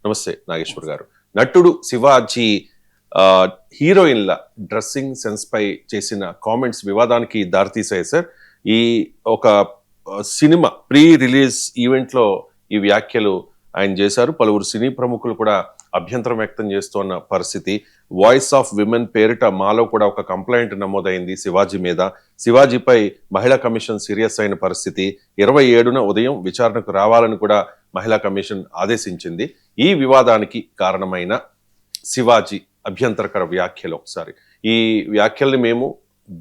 నమస్తే నాగేశ్వర్ గారు. నటుడు శివాజీ హీరోయిన్ల డ్రెస్సింగ్ సెన్స్ పై చేసిన కామెంట్స్ వివాదానికి దారితీసాయి సార్. ఈ ఒక సినిమా ప్రీ రిలీజ్ ఈవెంట్ లో ఈ వ్యాఖ్యలు ఆయన చేశారు. పలువురు సినీ ప్రముఖులు కూడా అభ్యంతరం వ్యక్తం చేస్తున్న పరిస్థితి. వాయిస్ ఆఫ్ విమెన్ పేరిట మాలో కూడా ఒక కంప్లైంట్ నమోదైంది శివాజీ మీద. శివాజీపై మహిళా కమిషన్ సీరియస్ అయిన పరిస్థితి. 27న ఉదయం విచారణకు రావాలని కూడా మహిళా కమిషన్ ఆదేశించింది. ఈ వివాదానికి కారణమైన శివాజీ అభ్యంతరకర వ్యాఖ్యలు ఒకసారి ఈ వ్యాఖ్యల్ని మేము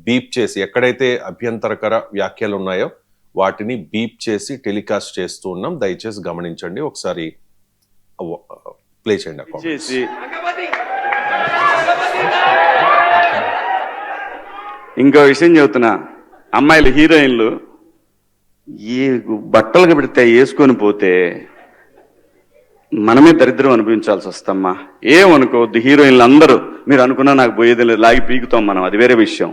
బీప్ చేసి, ఎక్కడైతే అభ్యంతరకర వ్యాఖ్యలు ఉన్నాయో వాటిని బీప్ చేసి టెలికాస్ట్ చేస్తూ ఉన్నాం. దయచేసి గమనించండి. ఒకసారి ప్లే చేయండి. ఇంకో విషయం చెబుతున్నా, అమ్మాయిలు హీరోయిన్లు ఈ బట్టలకు పెడితే వేసుకొని పోతే మనమే దరిద్రం అనిపించాల్సి వస్తమ్మా. ఏమనుకోవద్దు, హీరోయిన్లు అందరూ మీరు అనుకున్నా నాకు పోయేది లేదు, లాగి పీకుతాం మనం, అది వేరే విషయం.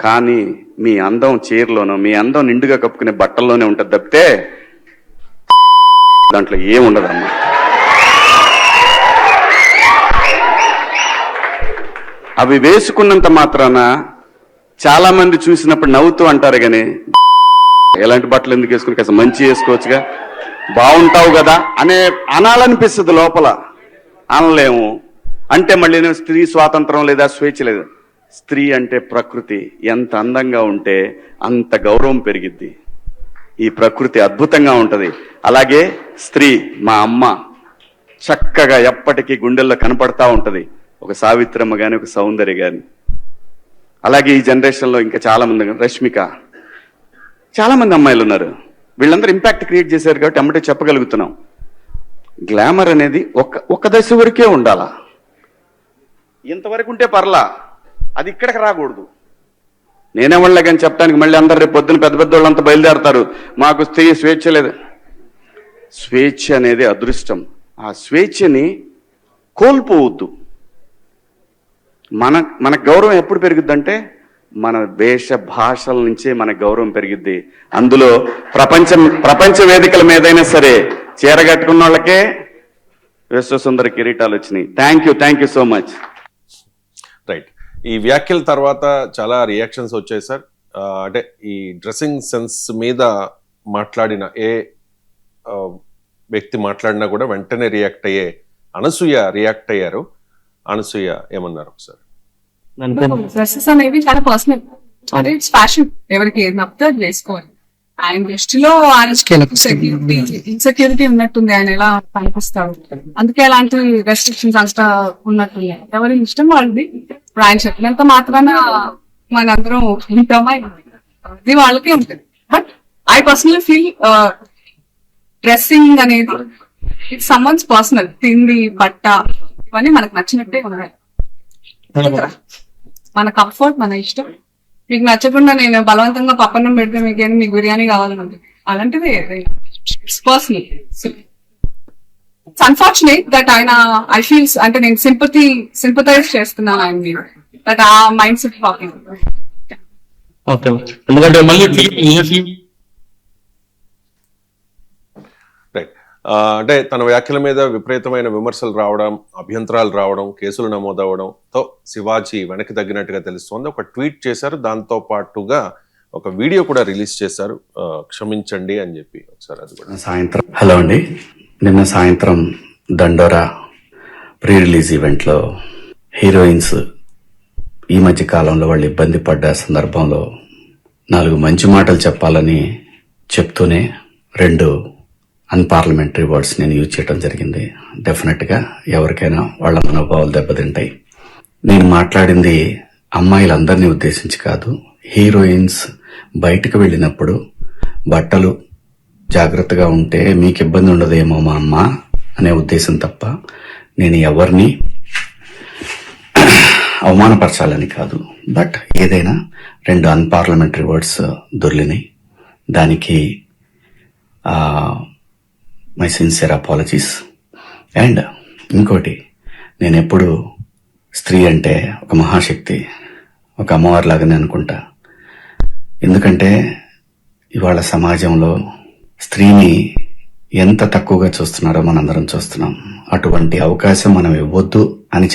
కానీ మీ అందం చీరలోనో, మీ అందం నిండుగా కప్పుకునే బట్టల్లోనే ఉంటుంది తప్పితే దాంట్లో ఏముండదమ్మా. అవి వేసుకున్నంత మాత్రాన చాలా మంది చూసినప్పుడు నవ్వుతూ అంటారు, కానీ ఎలాంటి బట్టలు ఎందుకు వేసుకుని కాస్త మంచి వేసుకోవచ్చుగా, బాగుంటావు కదా అనాలనిపిస్తుంది లోపల. అనలేము. అంటే మళ్ళీ స్త్రీ స్వాతంత్రం లేదా, స్వేచ్ఛ లేదా. స్త్రీ అంటే ప్రకృతి, ఎంత అందంగా ఉంటే అంత గౌరవం పెరిగిద్ది. ఈ ప్రకృతి అద్భుతంగా ఉంటది. అలాగే స్త్రీ, మా అమ్మ చక్కగా ఎప్పటికీ గుండెల్లో కనపడతా ఉంటది, ఒక సావిత్రమ్మ గాని, ఒక సౌందర్య గాని. అలాగే ఈ జనరేషన్లో ఇంకా చాలా మంది, రష్మిక, చాలా మంది అమ్మాయిలు ఉన్నారు. వీళ్ళందరూ ఇంపాక్ట్ క్రియేట్ చేశారు కాబట్టి అమ్మటే చెప్పగలుగుతున్నాం. గ్లామర్ అనేది ఒక దశ వరకే ఉండాలా, ఇంతవరకు ఉంటే పర్లా, అది ఇక్కడికి రాకూడదు. నేనేవాళ్ళ కానీ చెప్పడానికి మళ్ళీ అందరు రేపు పొద్దున పెద్ద పెద్ద వాళ్ళంతా బయలుదేరతారు, మాకు స్త్రీ స్వేచ్ఛ లేదు. స్వేచ్ఛ అనేది అదృష్టం. ఆ స్వేచ్ఛని కోల్పోవద్దు. మన గౌరవం ఎప్పుడు పెరుగుద్దంటే మన వేష భాషల నుంచే మన గౌరవం పెరిగిద్ది. అందులో ప్రపంచ వేదికల మీదైనా సరే చీర కట్టుకున్న వాళ్ళకే విశ్వసుందర కిరీటాలు వచ్చినాయి. Thank you so much. Right. ఈ వ్యాఖ్యల తర్వాత చాలా రియాక్షన్స్ వచ్చాయి సార్. అంటే ఈ డ్రెస్సింగ్ సెన్స్ మీద మాట్లాడిన ఏ వ్యక్తి మాట్లాడినా కూడా వెంటనే రియాక్ట్ అయ్యే అనసూయ రియాక్ట్ అయ్యారు. అనసూయ ఏమన్నారు ఒకసారి? డ్రెస్సెస్ అనేవి చాలా పర్సనల్, అంటే ఇట్స్ ఫ్యాషన్, ఎవరికి ఏది నప్పితే అది వేసుకోవాలి. ఆయన దృష్టిలో ఆయన ఇన్సెక్యూరిటీ ఉన్నట్టుంది, ఆయన ఎలా కనిపిస్తాడు, అందుకే అలాంటి రెస్ట్రిక్షన్స్ అంతా ఉన్నట్టున్నాయి. ఎవరి ఇష్టం వాళ్ళది. ఇప్పుడు ఆయన చెప్పినంత మాత్రాన మనందరం ఉంటామా, అది వాళ్ళకే ఉంటుంది. But I personally feel dressing అనేది ఇట్స్ సమ్వన్స్ పర్సనల్. తిండి, బట్ట ఇవన్నీ మనకు నచ్చినట్టే ఉన్నాయి. మన కంఫర్ట్, మన ఇష్టం. మీకు నచ్చకుండా నేను బలవంతంగా పప్పన్నం పెడితే మీకు బిర్యానీ కావాలని, అలాంటిది it's personal. It's unfortunate that ఆయన ఐ ఫీల్స్, అంటే నేను సింపథైజ్ చేస్తున్నాను ఆయన మీద, దట్ ఆ మైండ్ సెట్ టాకింగ్. రైట్. అంటే తన వ్యాఖ్యల మీద విపరీతమైన విమర్శలు రావడం, అభ్యంతరాలు రావడం, కేసులు నమోదవడంతో శివాజీ వెనక్కి తగ్గినట్టుగా తెలుస్తోంది. ఒక ట్వీట్ చేశారు, దాంతో పాటుగా ఒక వీడియో కూడా రిలీజ్ చేశారు, క్షమించండి అని చెప్పి. ఒకసారి అది కూడా. సాయంత్రం, హలో అండి, నిన్న సాయంత్రం దండోరా ప్రీ రిలీజ్ ఈవెంట్లో హీరోయిన్స్ ఈ మధ్య కాలంలో వాళ్ళు ఇబ్బంది పడ్డ సందర్భంలో 4 మంచి మాటలు చెప్పాలని చెప్తూనే 2 అన్పార్లమెంటరీ వర్డ్స్ నేను యూజ్ చేయడం జరిగింది. డెఫినెట్గా ఎవరికైనా వాళ్ళ మనోభావాలు దెబ్బతింటాయి. నేను మాట్లాడింది అమ్మాయిలందరినీ ఉద్దేశించి కాదు. హీరోయిన్స్ బయటకు వెళ్ళినప్పుడు బట్టలు జాగ్రత్తగా ఉంటే మీకు ఇబ్బంది ఉండదేమో మా అమ్మ అనే ఉద్దేశం తప్ప నేను ఎవరిని అవమానపరచాలని కాదు. బట్ ఏదైనా 2 అన్పార్లమెంటరీ వర్డ్స్ దొర్లినాయి. దానికి మై సిన్సియర్ అపాలజీస్. అండ్ ఇంకోటి, నేను ఎప్పుడు స్త్రీ అంటే ఒక మహాశక్తి, ఒక అమ్మవారి లాగానే అనుకుంటా. ఎందుకంటే ఇవాళ సమాజంలో స్త్రీని ఎంత తక్కువగా చూస్తున్నారో మనందరం చూస్తున్నాం. అటువంటి అవకాశం మనం ఇవ్వద్దు అని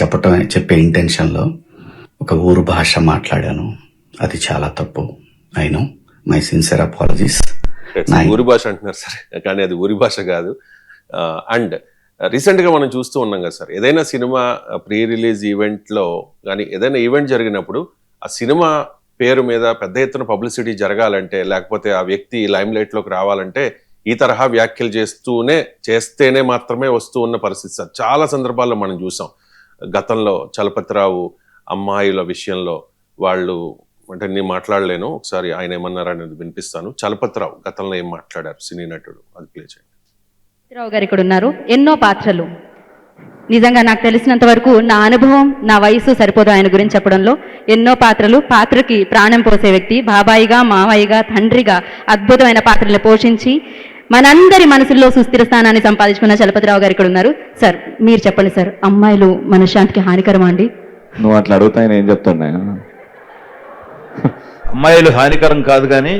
చెప్పే ఇంటెన్షన్లో ఒక ఊరు భాష మాట్లాడాను. అది చాలా తప్పు. I know, my sincere apologies. ఊరి భాష అంటున్నారు సార్, కానీ అది ఊరి భాష కాదు. అండ్ రీసెంట్ గా మనం చూస్తూ ఉన్నాం కదా సార్, ఏదైనా సినిమా ప్రీ రిలీజ్ ఈవెంట్ లో కానీ ఏదైనా ఈవెంట్ జరిగినప్పుడు ఆ సినిమా పేరు మీద పెద్ద ఎత్తున పబ్లిసిటీ జరగాలంటే, లేకపోతే ఆ వ్యక్తి లైమ్ లైట్ లోకి రావాలంటే ఈ తరహా వ్యాఖ్యలు చేస్తేనే మాత్రమే వస్తూ ఉన్న పరిస్థితి సార్. చాలా సందర్భాల్లో మనం చూసాం. గతంలో చలపతిరావు అమ్మాయిల విషయంలో వాళ్ళు, అంటే నేను మాట్లాడలేను, ఒకసారి ఆయన ఏమన్నారు అనేది వినిపిస్తాను. చలపతిరావు గతంలో ఏం మాట్లాడారు సినీ నటుడు, అది ప్లే చేయండి. రావు గారు ఇక్కడ ఉన్నారు. ఎన్నో పాత్రలు, నిజంగా నాకు తెలిసినంత వరకు నా అనుభవం, నా వయసు సరిపోదు ఆయన గురించి చెప్పడంలో. ఎన్నో పాత్రలు, పాత్రకి ప్రాణం పోసే వ్యక్తి, బాబాయిగా, మావయ్యగా, తండ్రిగా అద్భుతమైన పాత్రలు పోషించి మనందరి మనసుల్లో సుస్థిర స్థానాన్ని సంపాదించుకున్న చలపతిరావు గారు ఇక్కడ ఉన్నారు. సార్ మీరు చెప్పండి సార్, అమ్మాయిలు మనశ్శాంతికి హానికరమా అండి? నువ్వు అట్లా అడుగుతాయని ఏం చెప్తున్నా? అమ్మాయిలు హానికరం కాదు కానీ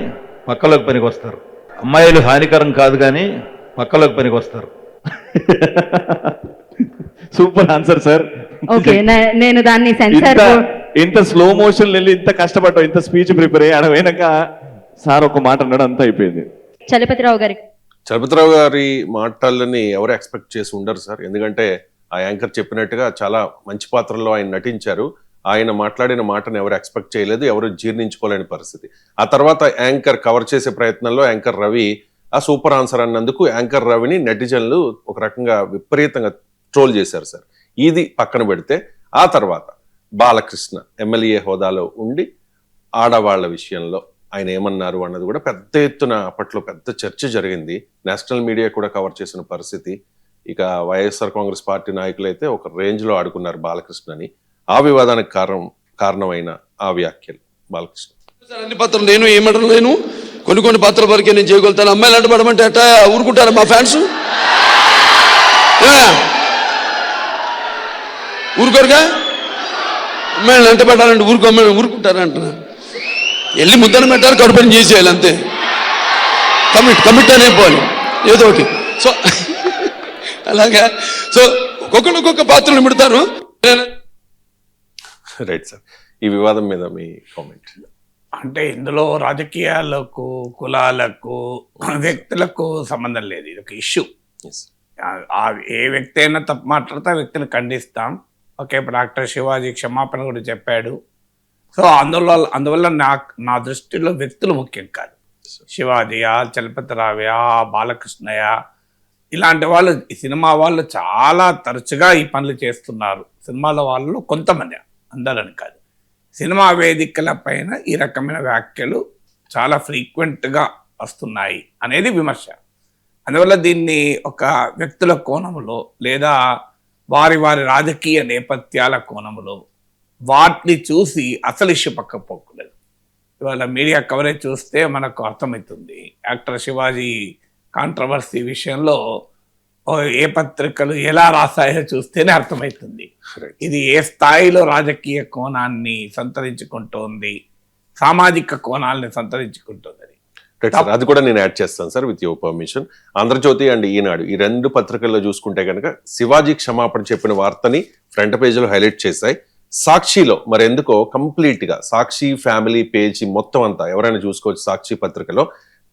పక్కలోకి పనికి వస్తారు. అమ్మాయిలు హానికరం కాదు కానీ పక్కలోకి పనికి వస్తారు. Super answer sir. ఓకే, నేను దాన్ని సెన్సార్ ఇంత స్లో మోషన్ వెళ్ళి ఇంత కష్టపడ్డావు, ఇంత స్పీచ్ ప్రిపేర్ అయ్యి ఆడపోయినాక సార్ ఒక మాట అన్నాడు, అంతా అయిపోయింది. చలపతిరావు గారి మాటలని ఎవరు ఎక్స్పెక్ట్ చేసి ఉండరు సార్. ఎందుకంటే ఆ యాంకర్ చెప్పినట్టుగా చాలా మంచి పాత్రలో ఆయన నటించారు. ఆయన మాట్లాడిన మాటను ఎవరు ఎక్స్పెక్ట్ చేయలేదు, ఎవరు జీర్ణించుకోలేని పరిస్థితి. ఆ తర్వాత యాంకర్ కవర్ చేసే ప్రయత్నంలో యాంకర్ రవి ఆ సూపర్ ఆన్సర్ అన్నందుకు యాంకర్ రవిని నెటిజన్లు ఒక రకంగా విపరీతంగా ట్రోల్ చేశారు సార్. ఇది పక్కన పెడితే ఆ తర్వాత బాలకృష్ణ ఎమ్మెల్యే హోదాలో ఉండి ఆడవాళ్ల విషయంలో ఆయన ఏమన్నారు అన్నది కూడా పెద్ద ఎత్తున అప్పట్లో పెద్ద చర్చ జరిగింది. నేషనల్ మీడియా కూడా కవర్ చేసిన పరిస్థితి. ఇక వైఎస్ఆర్ కాంగ్రెస్ పార్టీ నాయకులైతే ఒక రేంజ్ లో ఆడుకున్నారు బాలకృష్ణని. ఆ వివాదానికి కారణమైన ఆ వ్యాఖ్యలు బాలకృష్ణ. అన్ని పాత్రలు నేను ఏమంటారు, నేను కొన్ని పాత్రల వరకే నేను చేయగలుగుతాను. అమ్మాయిలు అంటపడమంటే అట్టా ఊరుకుంటారా మా ఫ్యాన్స్? ఊరుకోరుగా. అమ్మాయిలు అంటపడాలంటే అమ్మాయిలు ఊరుకుంటారా అంటున్నారు. వెళ్ళి ముద్దను పెట్టారు, కడుపుని చేసేయాలి అంతే. కమిట్ అనే పోవాలి ఏదో ఒకటి. సో అలాగా సో ఒక్కొక్క పాత్రలు పెడతారు. రైట్ సార్, ఈ వివాదం మీద మీ కామెంట్. అంటే ఇందులో రాజకీయాలకు, కులాలకు, వ్యక్తులకు సంబంధం లేదు. ఇది ఒక ఇష్యూ. ఏ వ్యక్తి అయినా తప్పు మాట్లాడితే ఆ వ్యక్తిని ఖండిస్తాం. ఓకే, ఇప్పుడు డాక్టర్ శివాజీ క్షమాపణ కూడా చెప్పాడు. సో అందువల్ల నా దృష్టిలో వ్యక్తులు ముఖ్యం కాదు. శివాజీయా, చలపతిరావయా, బాలకృష్ణయ్య ఇలాంటి వాళ్ళు, సినిమా వాళ్ళు చాలా తరచుగా ఈ పనులు చేస్తున్నారు. సినిమాల వాళ్ళు కొంతమంది, అందరని కాదు. సినిమా వేదికల పైన ఈ రకమైన వ్యాఖ్యలు చాలా ఫ్రీక్వెంట్గా వస్తున్నాయి అనేది విమర్శ. అందువల్ల దీన్ని ఒక వ్యక్తుల కోణంలో లేదా వారి రాజకీయ నేపథ్యాల కోణంలో వాటిని చూసి అసలు ఇష్యూ పక్క పోకూడదు. ఇవాళ మీడియా కవరేజ్ చూస్తే మనకు అర్థమవుతుంది. యాక్టర్ శివాజీ కాంట్రవర్సీ విషయంలో ఏ పత్రికలు ఎలా రాసాయో చూస్తేనే అర్థమవుతుంది. ఇది ఏ స్థాయిలో రాజకీయ కోణాన్ని సంతరించుకుంటోంది, సామాజిక కోణాలని సంతరించుకుంటుంది. అది కూడా నేను యాడ్ చేస్తాను sir with your permission. Andhrajyothy and Eenadu ఈ రెండు పత్రికల్లో చూసుకుంటే కనుక శివాజీ క్షమాపణ చెప్పిన వార్తని ఫ్రంట్ పేజీలో హైలైట్ చేశాయి. సాక్షిలో మరెందుకో కంప్లీట్ గా సాక్షి ఫ్యామిలీ పేజీ మొత్తం అంతా ఎవరైనా చూసుకోవచ్చు. సాక్షి పత్రికలో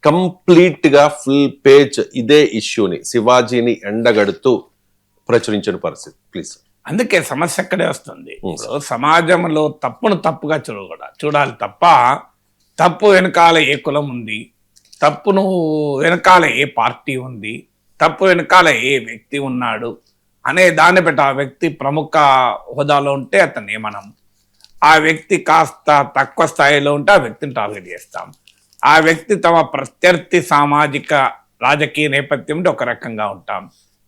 కంప్లీట్ గా ఫుల్ పేజ్ ఇదే ఇష్యూని, శివాజీని ఎండగడుతూ ప్రచురించిన పరిస్థితి. ప్లీజ్. అందుకే సమస్య అక్కడే వస్తుంది. సమాజంలో తప్పును తప్పుగా చూడాలి తప్ప తప్పు వెనకాల ఏ కులం ఉంది, తప్పును వెనకాల ఏ పార్టీ ఉంది, తప్పు వెనకాల ఏ వ్యక్తి ఉన్నాడు అనే దాన్ని బట్టి ఆ వ్యక్తి ప్రముఖ హోదాలో ఉంటే అతన్ని ఏమనం, ఆ వ్యక్తి కాస్త తక్కువ స్థాయిలో ఉంటే ఆ వ్యక్తిని టార్గెట్ చేస్తాం. ఆ వ్యక్తి తమ ప్రత్యర్థి సామాజిక రాజకీయ నేపథ్యం ఒక రకంగా ఉంటాం,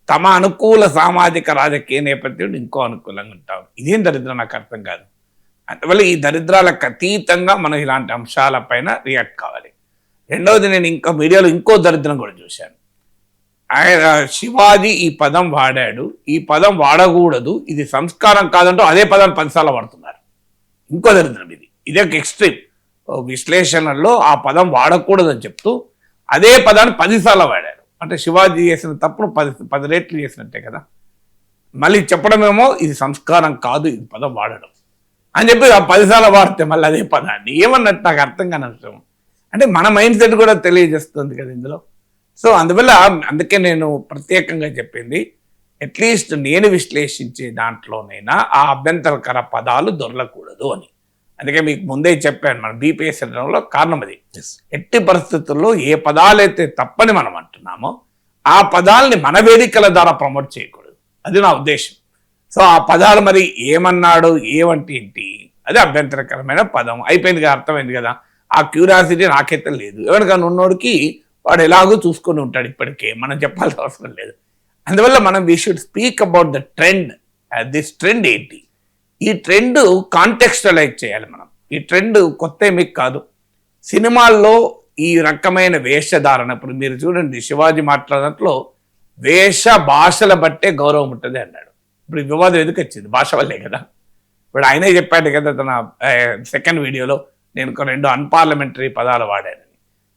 తమ అనుకూల సామాజిక రాజకీయ నేపథ్యం ఇంకో అనుకూలంగా ఉంటాం. ఇదేం దరిద్రం నాకు అర్థం కాదు. అందువల్ల ఈ దరిద్రాలకు అతీతంగా మనం ఇలాంటి అంశాలపైన రియాక్ట్ కావాలి. రెండవది, నేను ఇంకా మీడియాలో ఇంకో దరిద్రం కూడా చూశాను. ఆయన శివాజీ ఈ పదం వాడాడు, ఈ పదం వాడకూడదు, ఇది సంస్కారం కాదంటూ అదే పదాన్ని 10 సార్లు వాడుతున్నారు. ఇంకో దరిద్రం ఇదే ఒక ఎక్స్ట్రీమ్ విశ్లేషణలో ఆ పదం వాడకూడదని చెప్తూ అదే పదాన్ని 10 సార్లు వాడారు. అంటే శివాజీ చేసిన తప్పును 10 రెట్లు చేసినట్టే కదా. మళ్ళీ చెప్పడమేమో ఇది సంస్కారం కాదు, ఇది పదం వాడడం అని చెప్పి 10 సార్లు వాడితే మళ్ళీ అదే పదాన్ని ఏమన్నట్టు నాకు అర్థం కాని అంశం. అంటే మన మైండ్ సెట్ కూడా తెలియజేస్తుంది కదా ఇందులో. సో అందువల్ల అందుకే నేను ప్రత్యేకంగా చెప్పింది, అట్లీస్ట్ నేను విశ్లేషించే దాంట్లోనైనా ఆ అభ్యంతరకర పదాలు దొరలకూడదు అని. అందుకే మీకు ముందే చెప్పాను, మనం బీపీఎస్ అనడంలో కారణం అది. ఎట్టి పరిస్థితుల్లో ఏ పదాలైతే తప్పని మనం అంటున్నామో ఆ పదాలని మన వేదికల ద్వారా ప్రమోట్ చేయకూడదు, అది నా ఉద్దేశం. సో ఆ పదాలు మరి ఏమన్నాడు, ఏమంటే ఏంటి, అది అభ్యంతరకరమైన పదం అయిపోయింది కదా, అర్థమైంది కదా. ఆ క్యూరియాసిటీ నాకైతే లేదు. ఎవరికైనా ఉన్నోడికి వాడు ఎలాగో చూసుకొని ఉంటాడు, ఇప్పటికే మనం చెప్పాల్సిన అవసరం లేదు. అందువల్ల మనం we should speak about the trend. This trend ఏంటి, ఈ ట్రెండ్ కాంటెక్స్టలైజ్ చేయాలి మనం. ఈ ట్రెండ్ కొత్త ఏమీ కాదు. సినిమాల్లో ఈ రకమైన వేషధారణ, ఇప్పుడు మీరు చూడండి శివాజీ మాట్లాడినట్లో వేష భాషల బట్టే గౌరవం ఉంటుంది అన్నాడు. ఇప్పుడు ఈ వివాదం ఎందుకు వచ్చింది, భాష వల్లే కదా. ఇప్పుడు ఆయనే చెప్పాడు కదా తన సెకండ్ వీడియోలో, నేను 2 అన్పార్లమెంటరీ పదాలు వాడానని.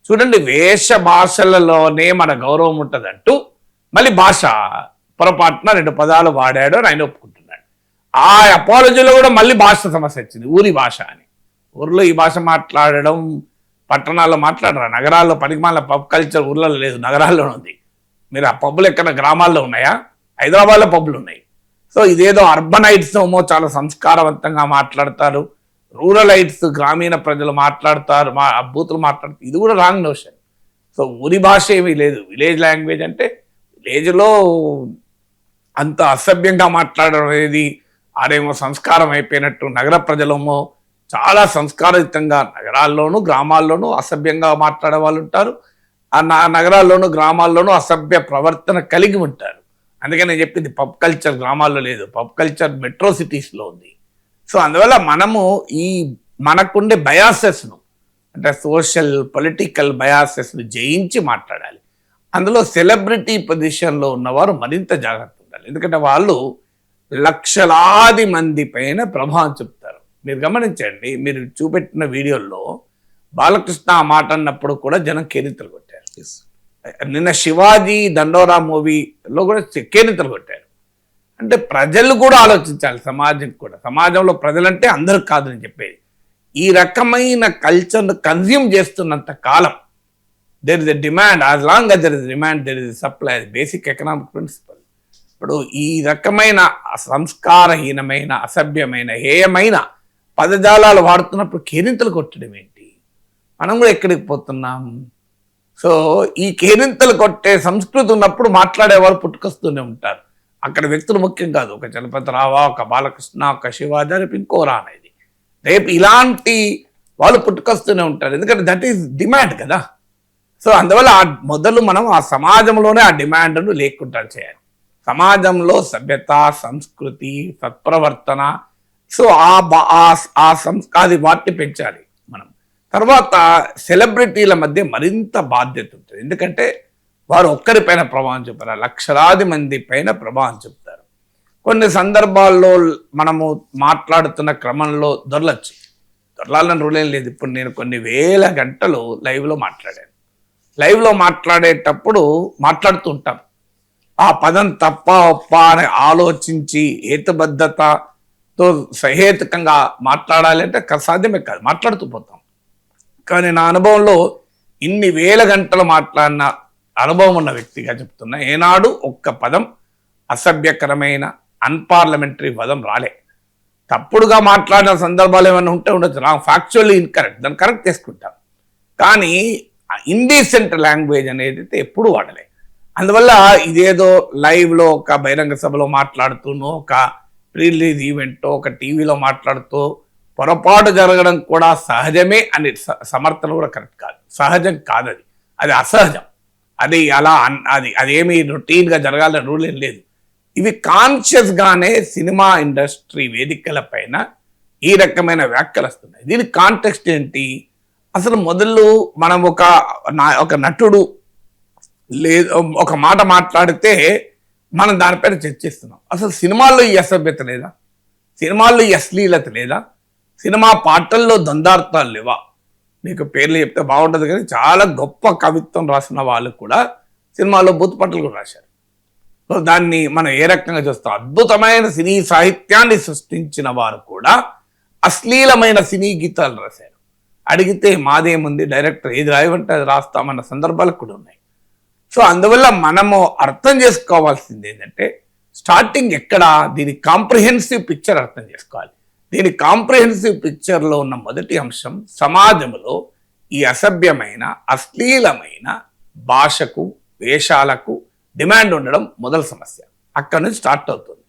చూడండి, వేష భాషలలోనే మన గౌరవం ఉంటుంది అంటూ మళ్ళీ భాష పొరపాటున 2 పదాలు వాడాడు అని ఆయన ఒప్పుకుంటున్నాడు. ఆ అపాలజీలో కూడా మళ్ళీ భాష సమస్య వచ్చింది, ఊరి భాష అని. ఊర్లో ఈ భాష మాట్లాడడం, పట్టణాల్లో మాట్లాడరా, నగరాల్లో పనికిమాల పబ్ కల్చర్ ఊర్లలో లేదు, నగరాల్లోనే ఉంది. మీరు ఆ పబ్బులు ఎక్కడ గ్రామాల్లో ఉన్నాయా? హైదరాబాద్లో పబ్బులు ఉన్నాయి. సో ఇదేదో అర్బనైట్స్ ఏమో చాలా సంస్కారవంతంగా మాట్లాడతారు, రూరలైట్స్ గ్రామీణ ప్రజలు మాట్లాడతారు, బూతులు మాట్లాడతారు, ఇది కూడా రాంగ్ నోషన్. సో ఊరి భాష ఏమీ లేదు. విలేజ్ లాంగ్వేజ్ అంటే విలేజ్లో అంత అసభ్యంగా మాట్లాడడం అనేది అదేమో సంస్కారం అయిపోయినట్టు, నగర ప్రజలేమో చాలా సంస్కారయుతంగా నగరాల్లోనూ గ్రామాల్లోనూ అసభ్యంగా మాట్లాడే వాళ్ళు ఉంటారు, ఆ నగరాల్లోనూ గ్రామాల్లోనూ అసభ్య ప్రవర్తన కలిగి ఉంటారు. అందుకే నేను చెప్పింది పబ్ కల్చర్ గ్రామాల్లో లేదు, పబ్ కల్చర్ మెట్రో సిటీస్లో ఉంది. సో అందువల్ల మనము ఈ మనకుండే బయాసెస్ను, అంటే సోషల్ పొలిటికల్ బయాసెస్ను జయించి మాట్లాడాలి. అందులో సెలబ్రిటీ పొజిషన్లో ఉన్నవారు మరింత జాగ్రత్త ఉండాలి. ఎందుకంటే వాళ్ళు లక్షలాది మంది పైన ప్రభావం చూపుతారు. మీరు గమనించండి, మీరు చూపెట్టిన వీడియోల్లో బాలకృష్ణ ఆ మాట అన్నప్పుడు కూడా జనం కేరింతలు కొట్టారు. నిన్న శివాజీ దండోరా మూవీలో కూడా కేరింతలు కొట్టారు. అంటే ప్రజలు కూడా ఆలోచించాలి, సమాజం కూడా. సమాజంలో ప్రజలంటే అందరూ కాదని చెప్పేది. ఈ రకమైన కల్చర్ను కన్జ్యూమ్ చేస్తున్నంత కాలం there is a demand. As long as there is demand, there is supply. Basic economic principle. ఇప్పుడు ఈ రకమైన సంస్కారహీనమైన, అసభ్యమైన, హేయమైన పదజాలాలు వాడుతున్నప్పుడు కేరింతలు కొట్టడం ఏంటి? మనం కూడా ఎక్కడికి పోతున్నాం? సో ఈ కేరింతలు కొట్టే సంస్కృతి ఉన్నప్పుడు మాట్లాడేవారు పుట్టుకొస్తూనే ఉంటారు. అక్కడ వ్యక్తులు ముఖ్యం కాదు, ఒక చలపతిరావా, ఒక బాలకృష్ణ, ఒక శివాజీ, రేపు ఇంకోరా అనేది. రేపు ఇలాంటి వాళ్ళు పుట్టుకొస్తూనే ఉంటారు, ఎందుకంటే దట్ ఈస్ డిమాండ్ కదా. సో అందువల్ల మొదలు మనం ఆ సమాజంలోనే ఆ డిమాండ్ను లేకుండా చేయాలి. సమాజంలో సభ్యత, సంస్కృతి, సత్ప్రవర్తన, సో అది వాటిని పెంచాలి మనం. తర్వాత సెలబ్రిటీల మధ్య మరింత బాధ్యత ఉంటుంది, ఎందుకంటే వారు ఒక్కరిపైన ప్రభావం చూపారు, లక్షలాది మంది పైన ప్రభావం చూపుతారు. కొన్ని సందర్భాల్లో మనము మాట్లాడుతున్న క్రమంలో దొరలాలని రూల్ ఏం లేదు. ఇప్పుడు నేను కొన్ని వేల గంటలు లైవ్లో మాట్లాడాను. లైవ్లో మాట్లాడేటప్పుడు మాట్లాడుతూ ఉంటాం, ఆ పదం తప్ప ఒప్ప అని ఆలోచించి హేతుబద్ధతతో సహేతుకంగా మాట్లాడాలి అంటే సాధ్యమే కాదు, మాట్లాడుతూ పోతాం. కానీ నా అనుభవంలో ఇన్ని వేల గంటలు మాట్లాడిన అనుభవం ఉన్న వ్యక్తిగా చెప్తున్నా, ఏనాడు ఒక్క పదం అసభ్యకరమైన అన్పార్లమెంటరీ పదం రాలే. తప్పుడుగా మాట్లాడిన సందర్భాలు ఏమైనా ఉంటే ఉండొచ్చు, ఫ్యాక్చువల్లీ ఇన్కరెక్ట్, దాన్ని కరెక్ట్ చేసుకుంటాం. కానీ ఇండీసెంట్ లాంగ్వేజ్ అనేది అయితే ఎప్పుడు వాడలే. అందువల్ల ఇదేదో లైవ్లో ఒక బహిరంగ సభలో మాట్లాడుతూనో, ఒక ప్రీ రిలీజ్ ఈవెంటో, ఒక టీవీలో మాట్లాడుతూ పొరపాటు జరగడం కూడా సహజమే అని సమర్థన కూడా కరెక్ట్ కాదు. సహజం కాదు, అది అసహజం. అది అలా అదేమి రొటీన్గా జరగాలని రూల్ ఏం లేదు. ఇవి కాన్షియస్గానే సినిమా ఇండస్ట్రీ వేదికల పైన ఈ రకమైన వ్యాఖ్యలు వస్తున్నాయి. దీని కాంటెక్స్ట్ ఏంటి? అసలు మొదలు మనం ఒక నటుడు లేదు ఒక మాట మాట్లాడితే మనం దానిపైన చర్చిస్తున్నాం. అసలు సినిమాల్లో ఈ అసభ్యత లేదా? సినిమాల్లో ఈ అశ్లీలత లేదా? సినిమా పాటల్లో ద్వందార్థాలు లేవా? మీకు పేర్లు చెప్తే బాగుంటుంది, కానీ చాలా గొప్ప కవిత్వం రాసిన వాళ్ళు కూడా సినిమాలో బూత్ పట్టలు కూడా రాశారు. సో దాన్ని మనం ఏ రకంగా చూస్తాం, అద్భుతమైన సినీ సాహిత్యాన్ని సృష్టించిన వారు కూడా అశ్లీలమైన సినీ గీతాలు రాశారు. అడిగితే మాదేముంది, డైరెక్టర్ ఏది రాయమంటే అది రాస్తామన్న సందర్భాలు కూడా ఉన్నాయి. సో అందువల్ల మనము అర్థం చేసుకోవాల్సింది ఏంటంటే, స్టార్టింగ్ ఎక్కడ దీని కాంప్రిహెన్సివ్ పిక్చర్ అర్థం చేసుకోవాలి. దీని కాంప్రిహెన్సివ్ పిక్చర్లో ఉన్న మొదటి అంశం, సమాజంలో ఈ అసభ్యమైన అశ్లీలమైన భాషకు వేషాలకు డిమాండ్ ఉండడం మొదటి సమస్య. అక్కడి నుంచి స్టార్ట్ అవుతుంది.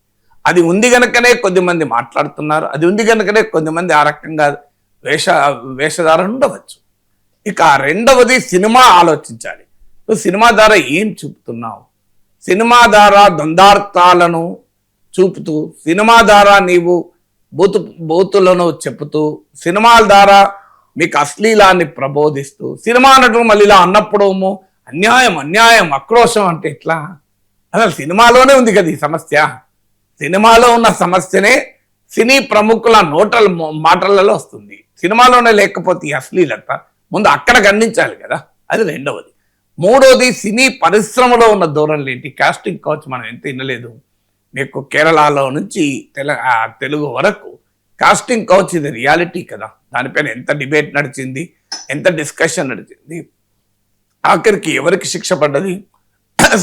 అది ఉంది కనుకనే కొద్దిమంది మాట్లాడుతున్నారు, అది ఉంది కనుకనే కొద్దిమంది ఆ రకంగా వేషధారణ ఉండవచ్చు. ఇక రెండవది సినిమా ఆలోచించాలి. నువ్వు సినిమా ద్వారా ఏం చూపుతున్నావు? సినిమా ద్వారా ద్వందార్థాలను చూపుతూ, సినిమా ద్వారా నీవు బూతులను చెప్పుతూ, సినిమాల ద్వారా మీకు అశ్లీలాన్ని ప్రబోధిస్తూ, సినిమా నటులు మళ్ళీ ఇలా అన్నప్పుడు అన్యాయం అన్యాయం ఆక్రోశం అంటే ఎట్లా? అసలు సినిమాలోనే ఉంది కదా ఈ సమస్య. సినిమాలో ఉన్న సమస్యనే సినీ ప్రముఖుల మాటలలో వస్తుంది. సినిమాలోనే లేకపోతే ఈ అశ్లీలత ముందు అక్కడ ఖండించాలి కదా. అది రెండవది. మూడవది, సినీ పరిశ్రమలో ఉన్న ధోరణులు ఏంటి? కాస్టింగ్ కౌచ్ మనం ఎంత వినలేదు. మీకు కేరళలో నుంచి తెలుగు వరకు కాస్టింగ్ కౌచ్ ఇది రియాలిటీ కదా. దానిపైన ఎంత డిబేట్ నడిచింది, ఎంత డిస్కషన్ నడిచింది, ఆఖరికి ఎవరికి శిక్ష పడ్డది.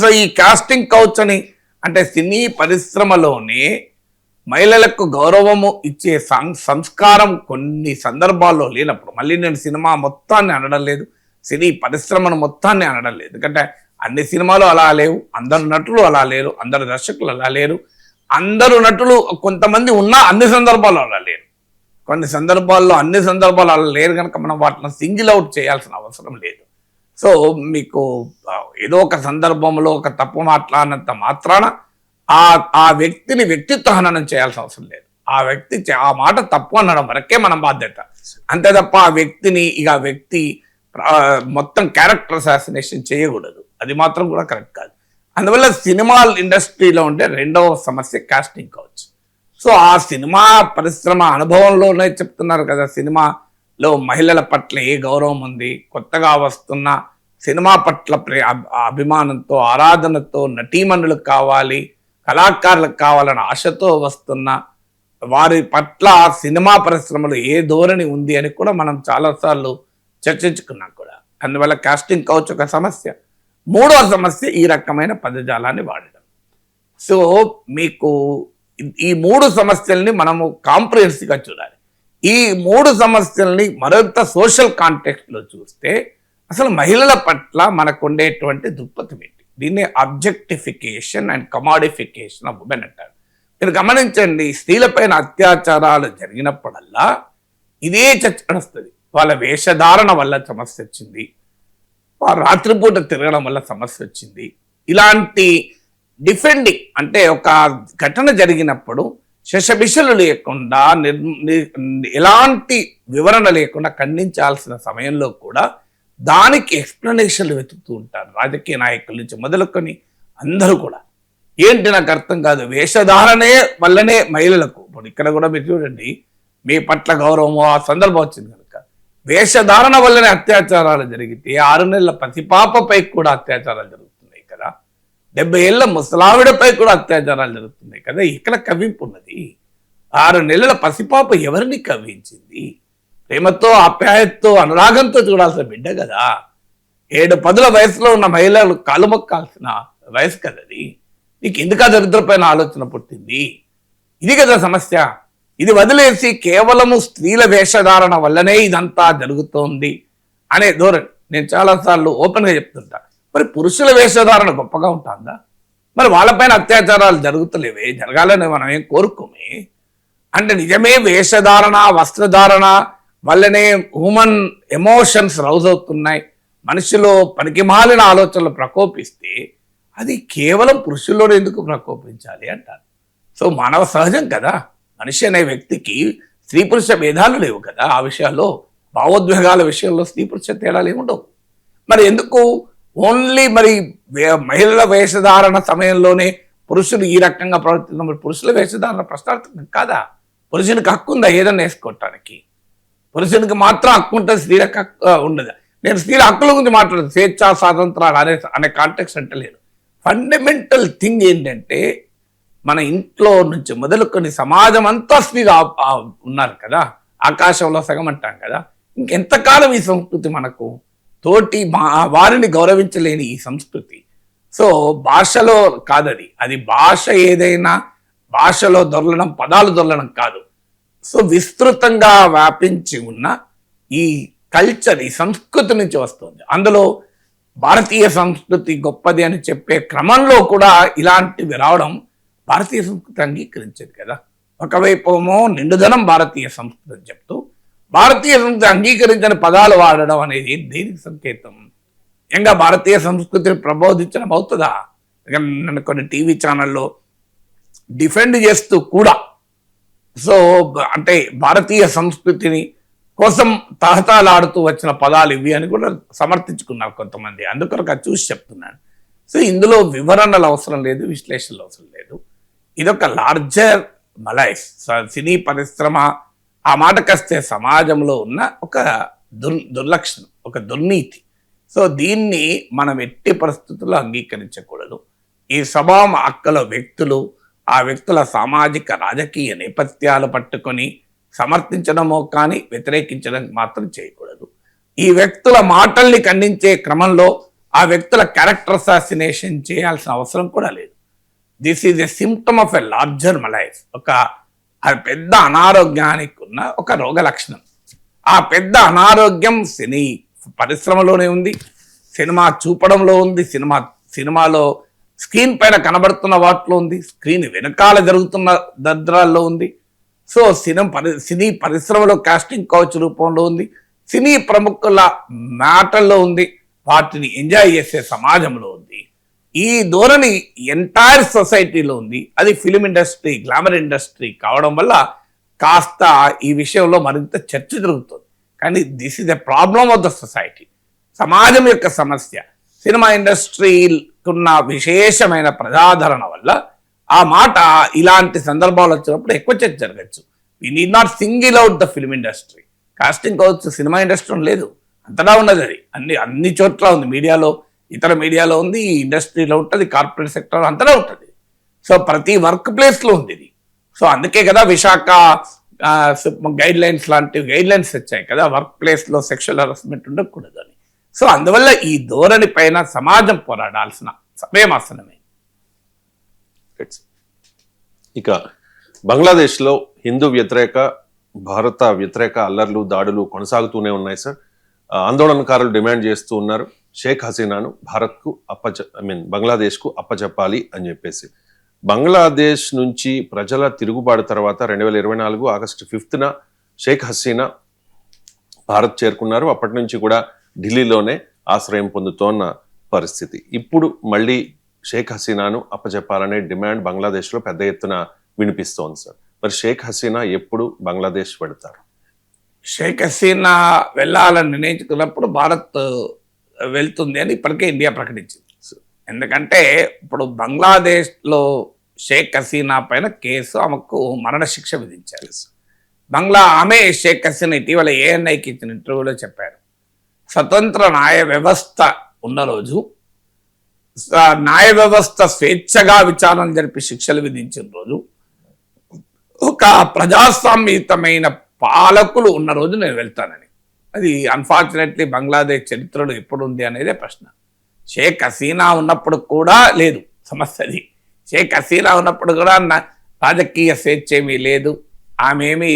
సో ఈ కాస్టింగ్ కౌచ్ అని అంటే సినీ పరిశ్రమలోనే మహిళలకు గౌరవము ఇచ్చే సంస్కారం కొన్ని సందర్భాల్లో లేనప్పుడు, మళ్ళీ నేను సినిమా మొత్తాన్ని అనడం లేదు, సినీ పరిశ్రమను మొత్తాన్ని అనడం లేదు, ఎందుకంటే అన్ని సినిమాలు అలా లేవు, అందరు నటులు అలా లేరు, అందరు దర్శకులు అలా లేరు, అందరు నటులు కొంతమంది ఉన్నా అన్ని సందర్భాల్లో అలా లేరు. కొన్ని సందర్భాల్లో అన్ని సందర్భాలు అలా లేరు కనుక మనం వాటిని సింగిల్ అవుట్ చేయాల్సిన అవసరం లేదు. సో మీకు ఏదో ఒక సందర్భంలో ఒక తప్పు మాట్లాడినంత మాత్రాన ఆ వ్యక్తిని వ్యక్తిత్వ హననం చేయాల్సిన అవసరం లేదు. ఆ మాట తప్పు అనడం వరకే మనం బాధ్యత. అంతే తప్ప ఆ వ్యక్తి మొత్తం క్యారెక్టర్ అసాసినేషన్ చేయకూడదు. అది మాత్రం కూడా కరెక్ట్ కాదు. అందువల్ల సినిమా ఇండస్ట్రీలో ఉండే రెండవ సమస్య కాస్టింగ్ కౌచ్. సో ఆ సినిమా పరిశ్రమ అనుభవంలోనే చెప్తున్నారు కదా, సినిమాలో మహిళల పట్ల ఏ గౌరవం ఉంది, కొత్తగా వస్తున్న సినిమా పట్ల అభిమానంతో ఆరాధనతో నటీమణులకు కావాలి, కళాకారులకు కావాలన్న ఆశతో వస్తున్న వారి పట్ల సినిమా పరిశ్రమలో ఏ ధోరణి ఉంది అని కూడా మనం చాలాసార్లు చర్చించుకున్నాం కూడా. అందువల్ల కాస్టింగ్ కౌచ్ ఒక సమస్య. మూడవ సమస్య ఈ రకమైన పదజాలాన్ని వాడడం. సో మీకు ఈ మూడు సమస్యల్ని మనము కాంప్రిహెన్సివ్గా చూడాలి. ఈ మూడు సమస్యల్ని మరింత సోషల్ కాంటెక్స్ట్లో చూస్తే అసలు మహిళల పట్ల మనకు ఉండేటువంటి దృక్పథం ఏంటి? దీన్ని అబ్జెక్టిఫికేషన్ అండ్ కమాడిఫికేషన్ ఆఫ్ ఉమెన్ అంటారు. మీరు గమనించండి, స్త్రీలపైన అత్యాచారాలు జరిగినప్పుడల్లా ఇదే చర్చ నడుస్తుంది. వాళ్ళ వేషధారణ వల్ల సమస్య వచ్చింది, వారు రాత్రిపూట తిరగడం వల్ల సమస్య వచ్చింది. ఇలాంటి డిఫెండింగ్ అంటే ఒక ఘటన జరిగినప్పుడు శశబిషలు లేకుండా ఎలాంటి వివరణ లేకుండా ఖండించాల్సిన సమయంలో కూడా దానికి ఎక్స్ప్లెనేషన్లు వెతుకుతూ ఉంటారు రాజకీయ నాయకుల నుంచి మొదలుకొని అందరూ కూడా. ఏంటి నాకు అర్థం కాదు, వేషధారణే వల్లనే మహిళలకు, ఇప్పుడు ఇక్కడ కూడా మీరు చూడండి, మీ పట్ల గౌరవము ఆ సందర్భం వచ్చింది కనుక వేషధారణ వల్లనే అత్యాచారాలు జరిగితే 6 నెలల పసిపాపపై కూడా అత్యాచారాలు జరుగుతున్నాయి కదా, 70 ఏళ్ల ముసలావిడపై కూడా అత్యాచారాలు జరుగుతున్నాయి కదా. ఇక్కడ కవ్వింపు ఉన్నది. 6 నెలల పసిపాప ఎవరిని కవ్వించింది? ప్రేమతో ఆప్యాయతతో అనురాగంతో చూడాల్సిన బిడ్డ కదా. 7-10 వయసులో ఉన్న మహిళలు కాలు మొక్కాల్సిన వయసు కదది. నీకు ఎందుకు ఆ దరిద్రపైన ఆలోచన పుట్టింది? ఇది కదా సమస్య. ఇది వదిలేసి కేవలము స్త్రీల వేషధారణ వల్లనే ఇదంతా జరుగుతోంది అనే ధోరణి. నేను చాలాసార్లు ఓపెన్గా చెప్తుంటా, మరి పురుషుల వేషధారణ గొప్పగా ఉంటుందా? మరి వాళ్ళపైన అత్యాచారాలు జరుగుతలేవే, జరగాలని మనం ఏం కోరుకోమే. అంటే నిజమే వేషధారణ వస్త్రధారణ వల్లనే హ్యూమన్ ఎమోషన్స్ రౌజ్ అవుతున్నాయి, మనిషిలో పనికిమాలిన ఆలోచనలు ప్రకోపిస్తే అది కేవలం పురుషుల్లోనే ఎందుకు ప్రకోపించాలి అంటారు. సో మానవ సహజం కదా, మనిషి అనే వ్యక్తికి స్త్రీ పురుష భేదాలు లేవు కదా. ఆ విషయాల్లో భావోద్వేగాల విషయంలో స్త్రీ పురుష తేడాలు ఏముండవు. మరి ఎందుకు ఓన్లీ మరి మహిళల వేషధారణ సమయంలోనే పురుషులు ఈ రకంగా ప్రవర్తిస్తున్న పురుషుల వేషధారణ ప్రశ్నార్థకం కాదా? పురుషునికి హక్కు ఉందా ఏదన్నా వేసుకోవటానికి? పురుషునికి మాత్రం హక్కు ఉంటుంది, స్త్రీలకు హక్కు ఉండదు. నేను స్త్రీల హక్కుల గురించి మాట్లాడుతాను, స్వేచ్ఛా స్వాతంత్రాలు అనే కాంటెక్స్ట్ అంటే లేదు. ఫండమెంటల్ థింగ్ ఏంటంటే మన ఇంట్లో నుంచి మొదలుకొని సమాజం అంతా స్త్రీలు ఉన్నారు కదా, ఆకాశంలో సగం అంటాం కదా. ఇంకెంతకాలం ఈ సంస్కృతి మనకు తోటి వారిని గౌరవించలేని ఈ సంస్కృతి. సో భాషలో కాదది, అది భాష ఏదైనా భాషలో దొరలడం, పదాలు దొరలడం కాదు. సో విస్తృతంగా వ్యాపించి ఉన్న ఈ కల్చర్, ఈ సంస్కృతి నుంచి వస్తుంది. అందులో భారతీయ సంస్కృతి గొప్పది అని చెప్పే క్రమంలో కూడా ఇలాంటివి రావడం భారతీయ సంస్కృతి అంగీకరించేది కదా. ఒకవైపు ఏమో నిండుదనం భారతీయ సంస్కృతి అని చెప్తూ భారతీయ సంస్కృతి అంగీకరించిన పదాలు వాడడం అనేది దేనికి సంకేతం? ఇంకా భారతీయ సంస్కృతిని ప్రబోధించడం అవుతుందా? నన్ను కొన్ని టీవీ ఛానల్లో డిఫెండ్ చేస్తూ కూడా సో అంటే భారతీయ సంస్కృతిని కోసం తహతాలాడుతూ వచ్చిన పదాలు ఇవి అని కూడా సమర్థించుకున్నారు కొంతమంది. అందుకొరకు అది చూసి చెప్తున్నాను. సో ఇందులో వివరణలు అవసరం లేదు, విశ్లేషణలు అవసరం లేదు. ఇదొక లార్జర్ మలైస్ సినీ పరిశ్రమ, ఆ మాటకొస్తే సమాజంలో ఉన్న ఒక దుర్లక్షణం, ఒక దుర్నీతి. సో దీన్ని మనం ఎట్టి పరిస్థితుల్లో అంగీకరించకూడదు. ఈ స్వభావం హక్కుల వ్యక్తులు, ఆ వ్యక్తుల సామాజిక రాజకీయ నేపథ్యాలు పట్టుకొని సమర్థించడమో కానీ వ్యతిరేకించడం మాత్రం చేయకూడదు. ఈ వ్యక్తుల మాటల్ని ఖండించే క్రమంలో ఆ వ్యక్తుల క్యారెక్టర్ అసాసినేషన్ చేయాల్సిన అవసరం కూడా లేదు. This is a symptom of a larger malaise. ఒక పెద్ద అనారోగ్యానికి ఉన్న ఒక రోగ లక్షణం. ఆ పెద్ద అనారోగ్యం సినీ పరిశ్రమలోనే ఉంది, సినిమా చూపడంలో ఉంది, సినిమాలో స్క్రీన్ పైన కనబడుతున్న వాటిలో ఉంది, స్క్రీన్ వెనకాల జరుగుతున్న దరిద్రాల్లో ఉంది. సో సినీ పరిశ్రమలో కాస్టింగ్ కౌచ్ రూపంలో ఉంది, సినీ ప్రముఖుల మాటల్లో ఉంది, వాటిని ఎంజాయ్ చేసే సమాజంలో ఉంది. ఈ ధోరణి ఎంటైర్ సొసైటీలో ఉంది. అది ఫిలిం ఇండస్ట్రీ, గ్లామర్ ఇండస్ట్రీ కావడం వల్ల కాస్త ఈ విషయంలో మరింత చర్చ జరుగుతుంది. కానీ this is a problem of the society, సమాజం యొక్క సమస్య. సినిమా ఇండస్ట్రీకున్న విశేషమైన ప్రజాదరణ వల్ల ఆ మాట ఇలాంటి సందర్భాలు వచ్చినప్పుడు ఎక్కువ చర్చ జరగచ్చు. We need not single out the film industry. Casting కావచ్చు సినిమా ఇండస్ట్రీ లేదు, అంతటా ఉన్నది. అది అన్ని చోట్ల ఉంది, మీడియాలో, ఇతర మీడియాలో ఉంది, ఈ ఇండస్ట్రీలో ఉంటుంది, కార్పొరేట్ సెక్టర్ అంతటా ఉంటుంది. సో ప్రతి వర్క్ ప్లేస్లో ఉంది ఇది. సో అందుకే కదా విశాఖ గైడ్ లైన్స్ లాంటి గైడ్ లైన్స్ వచ్చాయి కదా, వర్క్ ప్లేస్లో సెక్షువల్ హరాస్మెంట్ ఉండకూడదు అని. సో అందువల్ల ఈ ధోరణి పైన సమాజం పోరాడాల్సిన సమయం ఆసనమే. ఇక బంగ్లాదేశ్లో హిందూ వ్యతిరేక, భారత వ్యతిరేక అల్లర్లు, దాడులు కొనసాగుతూనే ఉన్నాయి సార్. ఆందోళనకారులు డిమాండ్ చేస్తూ ఉన్నారు షేక్ హసీనాను భారత్కు బంగ్లాదేశ్కు అప్పచెప్పాలి అని చెప్పేసి. బంగ్లాదేశ్ నుంచి ప్రజల తిరుగుబాటు తర్వాత 2024 ఆగస్టు 5న షేక్ హసీనా భారత్ చేరుకున్నారు. అప్పటి నుంచి కూడా ఢిల్లీలోనే ఆశ్రయం పొందుతోన్న పరిస్థితి. ఇప్పుడు మళ్ళీ షేక్ హసీనాను అప్పచెప్పాలనే డిమాండ్ బంగ్లాదేశ్లో పెద్ద ఎత్తున వినిపిస్తోంది సార్. మరి షేక్ హసీనా ఎప్పుడు బంగ్లాదేశ్ వెళతారు? షేక్ హసీనా వెళ్ళాలని నిర్ణయించుకున్నప్పుడు భారత్ వెళ్తుంది అని ఇప్పటికే ఇండియా ప్రకటించింది. ఎందుకంటే ఇప్పుడు బంగ్లాదేశ్లో షేక్ హసీనా పైన కేసు, ఆమెకు మరణశిక్ష విధించారు. ఆమె షేక్ హసీనా ఇటీవల ఏఎన్ఐకి ఇచ్చిన ఇంటర్వ్యూలో చెప్పారు, స్వతంత్ర న్యాయ వ్యవస్థ ఉన్న రోజు, న్యాయ వ్యవస్థ స్వేచ్ఛగా విచారణ జరిపి శిక్షలు విధించిన రోజు, ఒక ప్రజాస్వామ్యయుతమైన పాలకులు ఉన్న రోజు నేను వెళ్తానని. అది అన్ఫార్చునేట్లీ బంగ్లాదేశ్ చరిత్రలో ఎప్పుడు ఉంది అనేదే ప్రశ్న. షేక్ హసీనా ఉన్నప్పుడు కూడా లేదు సమస్య అది. షేక్ హసీనా ఉన్నప్పుడు కూడా రాజకీయ స్వేచ్ఛ ఏమీ లేదు, ఆమె ఏమీ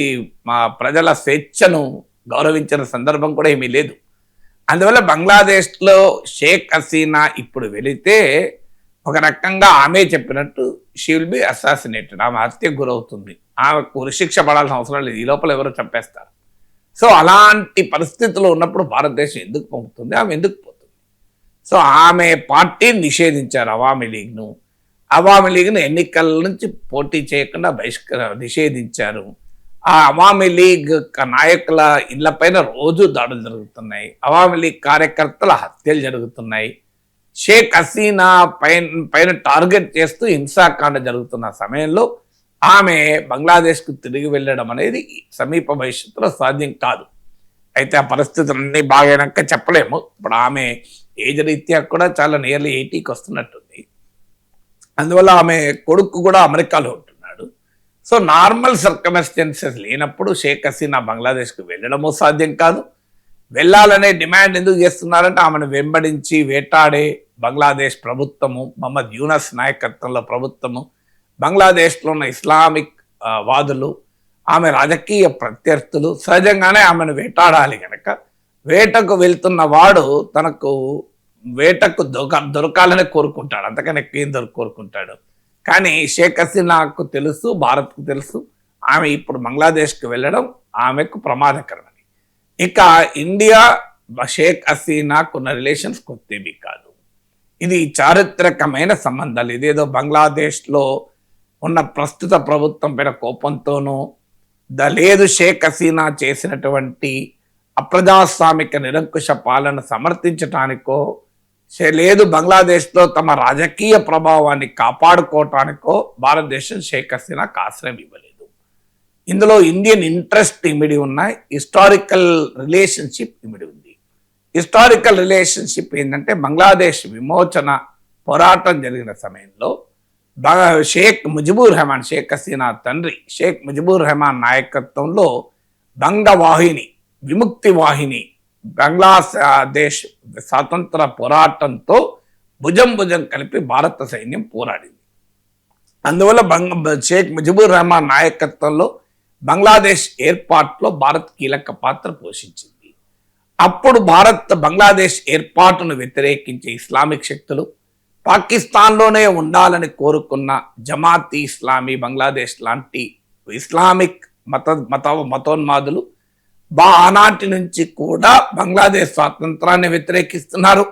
మా ప్రజల స్వేచ్ఛను గౌరవించిన సందర్భం కూడా ఏమీ లేదు. అందువల్ల బంగ్లాదేశ్లో షేక్ హసీనా ఇప్పుడు వెళితే ఒక రకంగా ఆమె చెప్పినట్టు షీ విల్ బి అసాసినేటెడ్, ఆమె హత్యకు గురవుతుంది, ఆమెకు ఉరిశిక్ష పడాల్సిన అవసరం లేదు, ఈ లోపల ఎవరో చంపేస్తారు. సో అలాంటి పరిస్థితుల్లో ఉన్నప్పుడు భారతదేశం ఎందుకు పంపుతుంది, ఆమె ఎందుకు పోతుంది? సో ఆమె పార్టీని నిషేధించారు, అవామీ లీగ్ను. అవామీ లీగ్ను ఎన్నికల నుంచి పోటీ చేయకుండా నిషేధించారు. ఆ అవామీ లీగ్ నాయకుల ఇళ్లపైన రోజు దాడులు జరుగుతున్నాయి, అవామీ లీగ్ కార్యకర్తల హత్యలు జరుగుతున్నాయి. షేక్ హసీనా పైన టార్గెట్ చేస్తూ హింసాకాండ జరుగుతున్న సమయంలో ఆమె బంగ్లాదేశ్కు తిరిగి వెళ్ళడం అనేది సమీప భవిష్యత్తులో సాధ్యం కాదు. అయితే ఆ పరిస్థితులన్నీ బాగైనాక చెప్పలేము. ఇప్పుడు ఆమె ఏజ్ రీత్యా కూడా చాలా నియర్లీ 80కి వస్తున్నట్టుంది. అందువల్ల ఆమె కొడుకు కూడా అమెరికాలో ఉంటున్నాడు. సో నార్మల్ సర్కమ్స్టెన్సెస్ లేనప్పుడు షేక్ హసీనా బంగ్లాదేశ్కి వెళ్ళడము సాధ్యం కాదు. వెళ్ళాలనే డిమాండ్ ఎందుకు చేస్తున్నారంటే ఆమెను వెంబడించి వేటాడే బంగ్లాదేశ్ ప్రభుత్వము, మహమ్మద్ యూనస్ నాయకత్వంలో ప్రభుత్వము, బంగ్లాదేశ్లో ఉన్న ఇస్లామిక్ వాదులు, ఆమె రాజకీయ ప్రత్యర్థులు సహజంగానే ఆమెను వేటాడాలి కనుక వేటకు వెళ్తున్న వాడు తనకు వేటకు దొరకాలని కోరుకుంటాడు, అంతకని ఎక్కువ కోరుకుంటాడు. కానీ షేక్ హసీనాకు తెలుసు, భారత్కు తెలుసు ఆమె ఇప్పుడు బంగ్లాదేశ్కి వెళ్ళడం ఆమెకు ప్రమాదకరమని. ఇక ఇండియా షేక్ హసీనాకు ఉన్న రిలేషన్స్ కొత్తేమీ కాదు, ఇది చారిత్రకమైన సంబంధాలు. ఇదేదో బంగ్లాదేశ్లో ఉన్న ప్రస్తుత ప్రభుత్వం పైన కోపంతోనూ లేదు షేక్ హసీనా చేసినటువంటి అప్రజాస్వామిక నిరంకుశ పాలన సమర్థించటానికో లేదు బంగ్లాదేశ్లో తమ రాజకీయ ప్రభావాన్ని కాపాడుకోవటానికో భారతదేశం షేక్ హసీనాకు ఆశ్రయం ఇవ్వలేదు. ఇందులో ఇండియన్ ఇంట్రెస్ట్ ఇమిడి ఉన్నాయి, హిస్టారికల్ రిలేషన్షిప్ ఇమిడి ఉంది. హిస్టారికల్ రిలేషన్షిప్ ఏంటంటే బంగ్లాదేశ్ విమోచన పోరాటం జరిగిన సమయంలో షేక్ ముజిబుర్ రెహమాన్, షేక్ హసీనా తండ్రి షేక్ ముజిబుర్ రెహమాన్ నాయకత్వంలో బంగవాహిని, విముక్తి వాహిని బంగ్లాదేశ్ స్వాతంత్ర పోరాటంతో భుజం కలిపి భారత సైన్యం పోరాడింది. అందువల్ల షేక్ ముజిబుర్ రెహమాన్ నాయకత్వంలో బంగ్లాదేశ్ ఏర్పాటులో భారత్ కీలక పాత్ర పోషించింది. అప్పుడు బంగ్లాదేశ్ ఏర్పాటును వ్యతిరేకించే ఇస్లామిక్ శక్తులు, పాకిస్తాన్లోనే ఉండాలని కోరుకున్న జమాతీ ఇస్లామీ బంగ్లాదేశ్ లాంటి ఇస్లామిక్ మతోన్మాదులు ఆనాటి నుంచి కూడా బంగ్లాదేశ్ స్వాతంత్రాన్ని వ్యతిరేకిస్తున్నారు.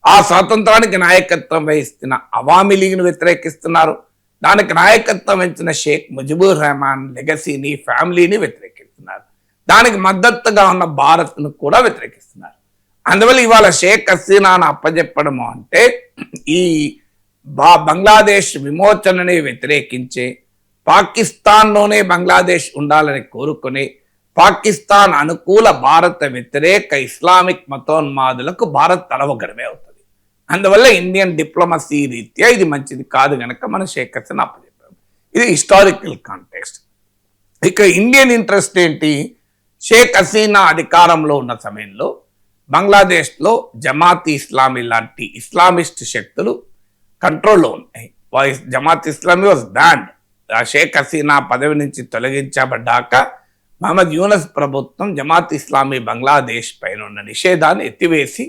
ఆ స్వాతంత్రానికి నాయకత్వం వహిస్తున్న అవామీ లీగ్ను వ్యతిరేకిస్తున్నారు. దానికి నాయకత్వం వహించిన షేక్ ముజిబుర్ రెహమాన్ లెగసీని, ఫ్యామిలీని వ్యతిరేకిస్తున్నారు. దానికి మద్దతుగా ఉన్న భారత్ను కూడా వ్యతిరేకిస్తున్నారు. అందువల్ల ఇవాళ షేక్ హసీనాను అప్పజెప్పడము అంటే ఈ బంగ్లాదేశ్ విమోచనని వ్యతిరేకించే, పాకిస్తాన్లోనే బంగ్లాదేశ్ ఉండాలని కోరుకునే, పాకిస్తాన్ అనుకూల భారత వ్యతిరేక ఇస్లామిక్ మతోన్మాదులకు భారత్ తలవగడమే అవుతుంది. అందువల్ల ఇండియన్ డిప్లొమసీ రీత్యా ఇది మంచిది కాదు కనుక మనం షేక్ హసీనా అప్పచెప్పాము. ఇది హిస్టారికల్ కాంటెక్స్ట్. ఇక ఇండియన్ ఇంట్రెస్ట్ ఏంటి? షేక్ హసీనా అధికారంలో ఉన్న సమయంలో బంగ్లాదేశ్లో జమాతీ ఇస్లామీ లాంటి ఇస్లామిస్ట్ శక్తులు కంట్రోల్లో ఉన్నాయి. Jamaat Islami was banned. షేక్ హసీనా పదవి నుంచి తొలగించబడ్డాక మహమ్మద్ యూనస్ ప్రభుత్వం జమాత్ ఇస్లామీ బంగ్లాదేశ్ పైన ఉన్న నిషేధాన్ని ఎత్తివేసి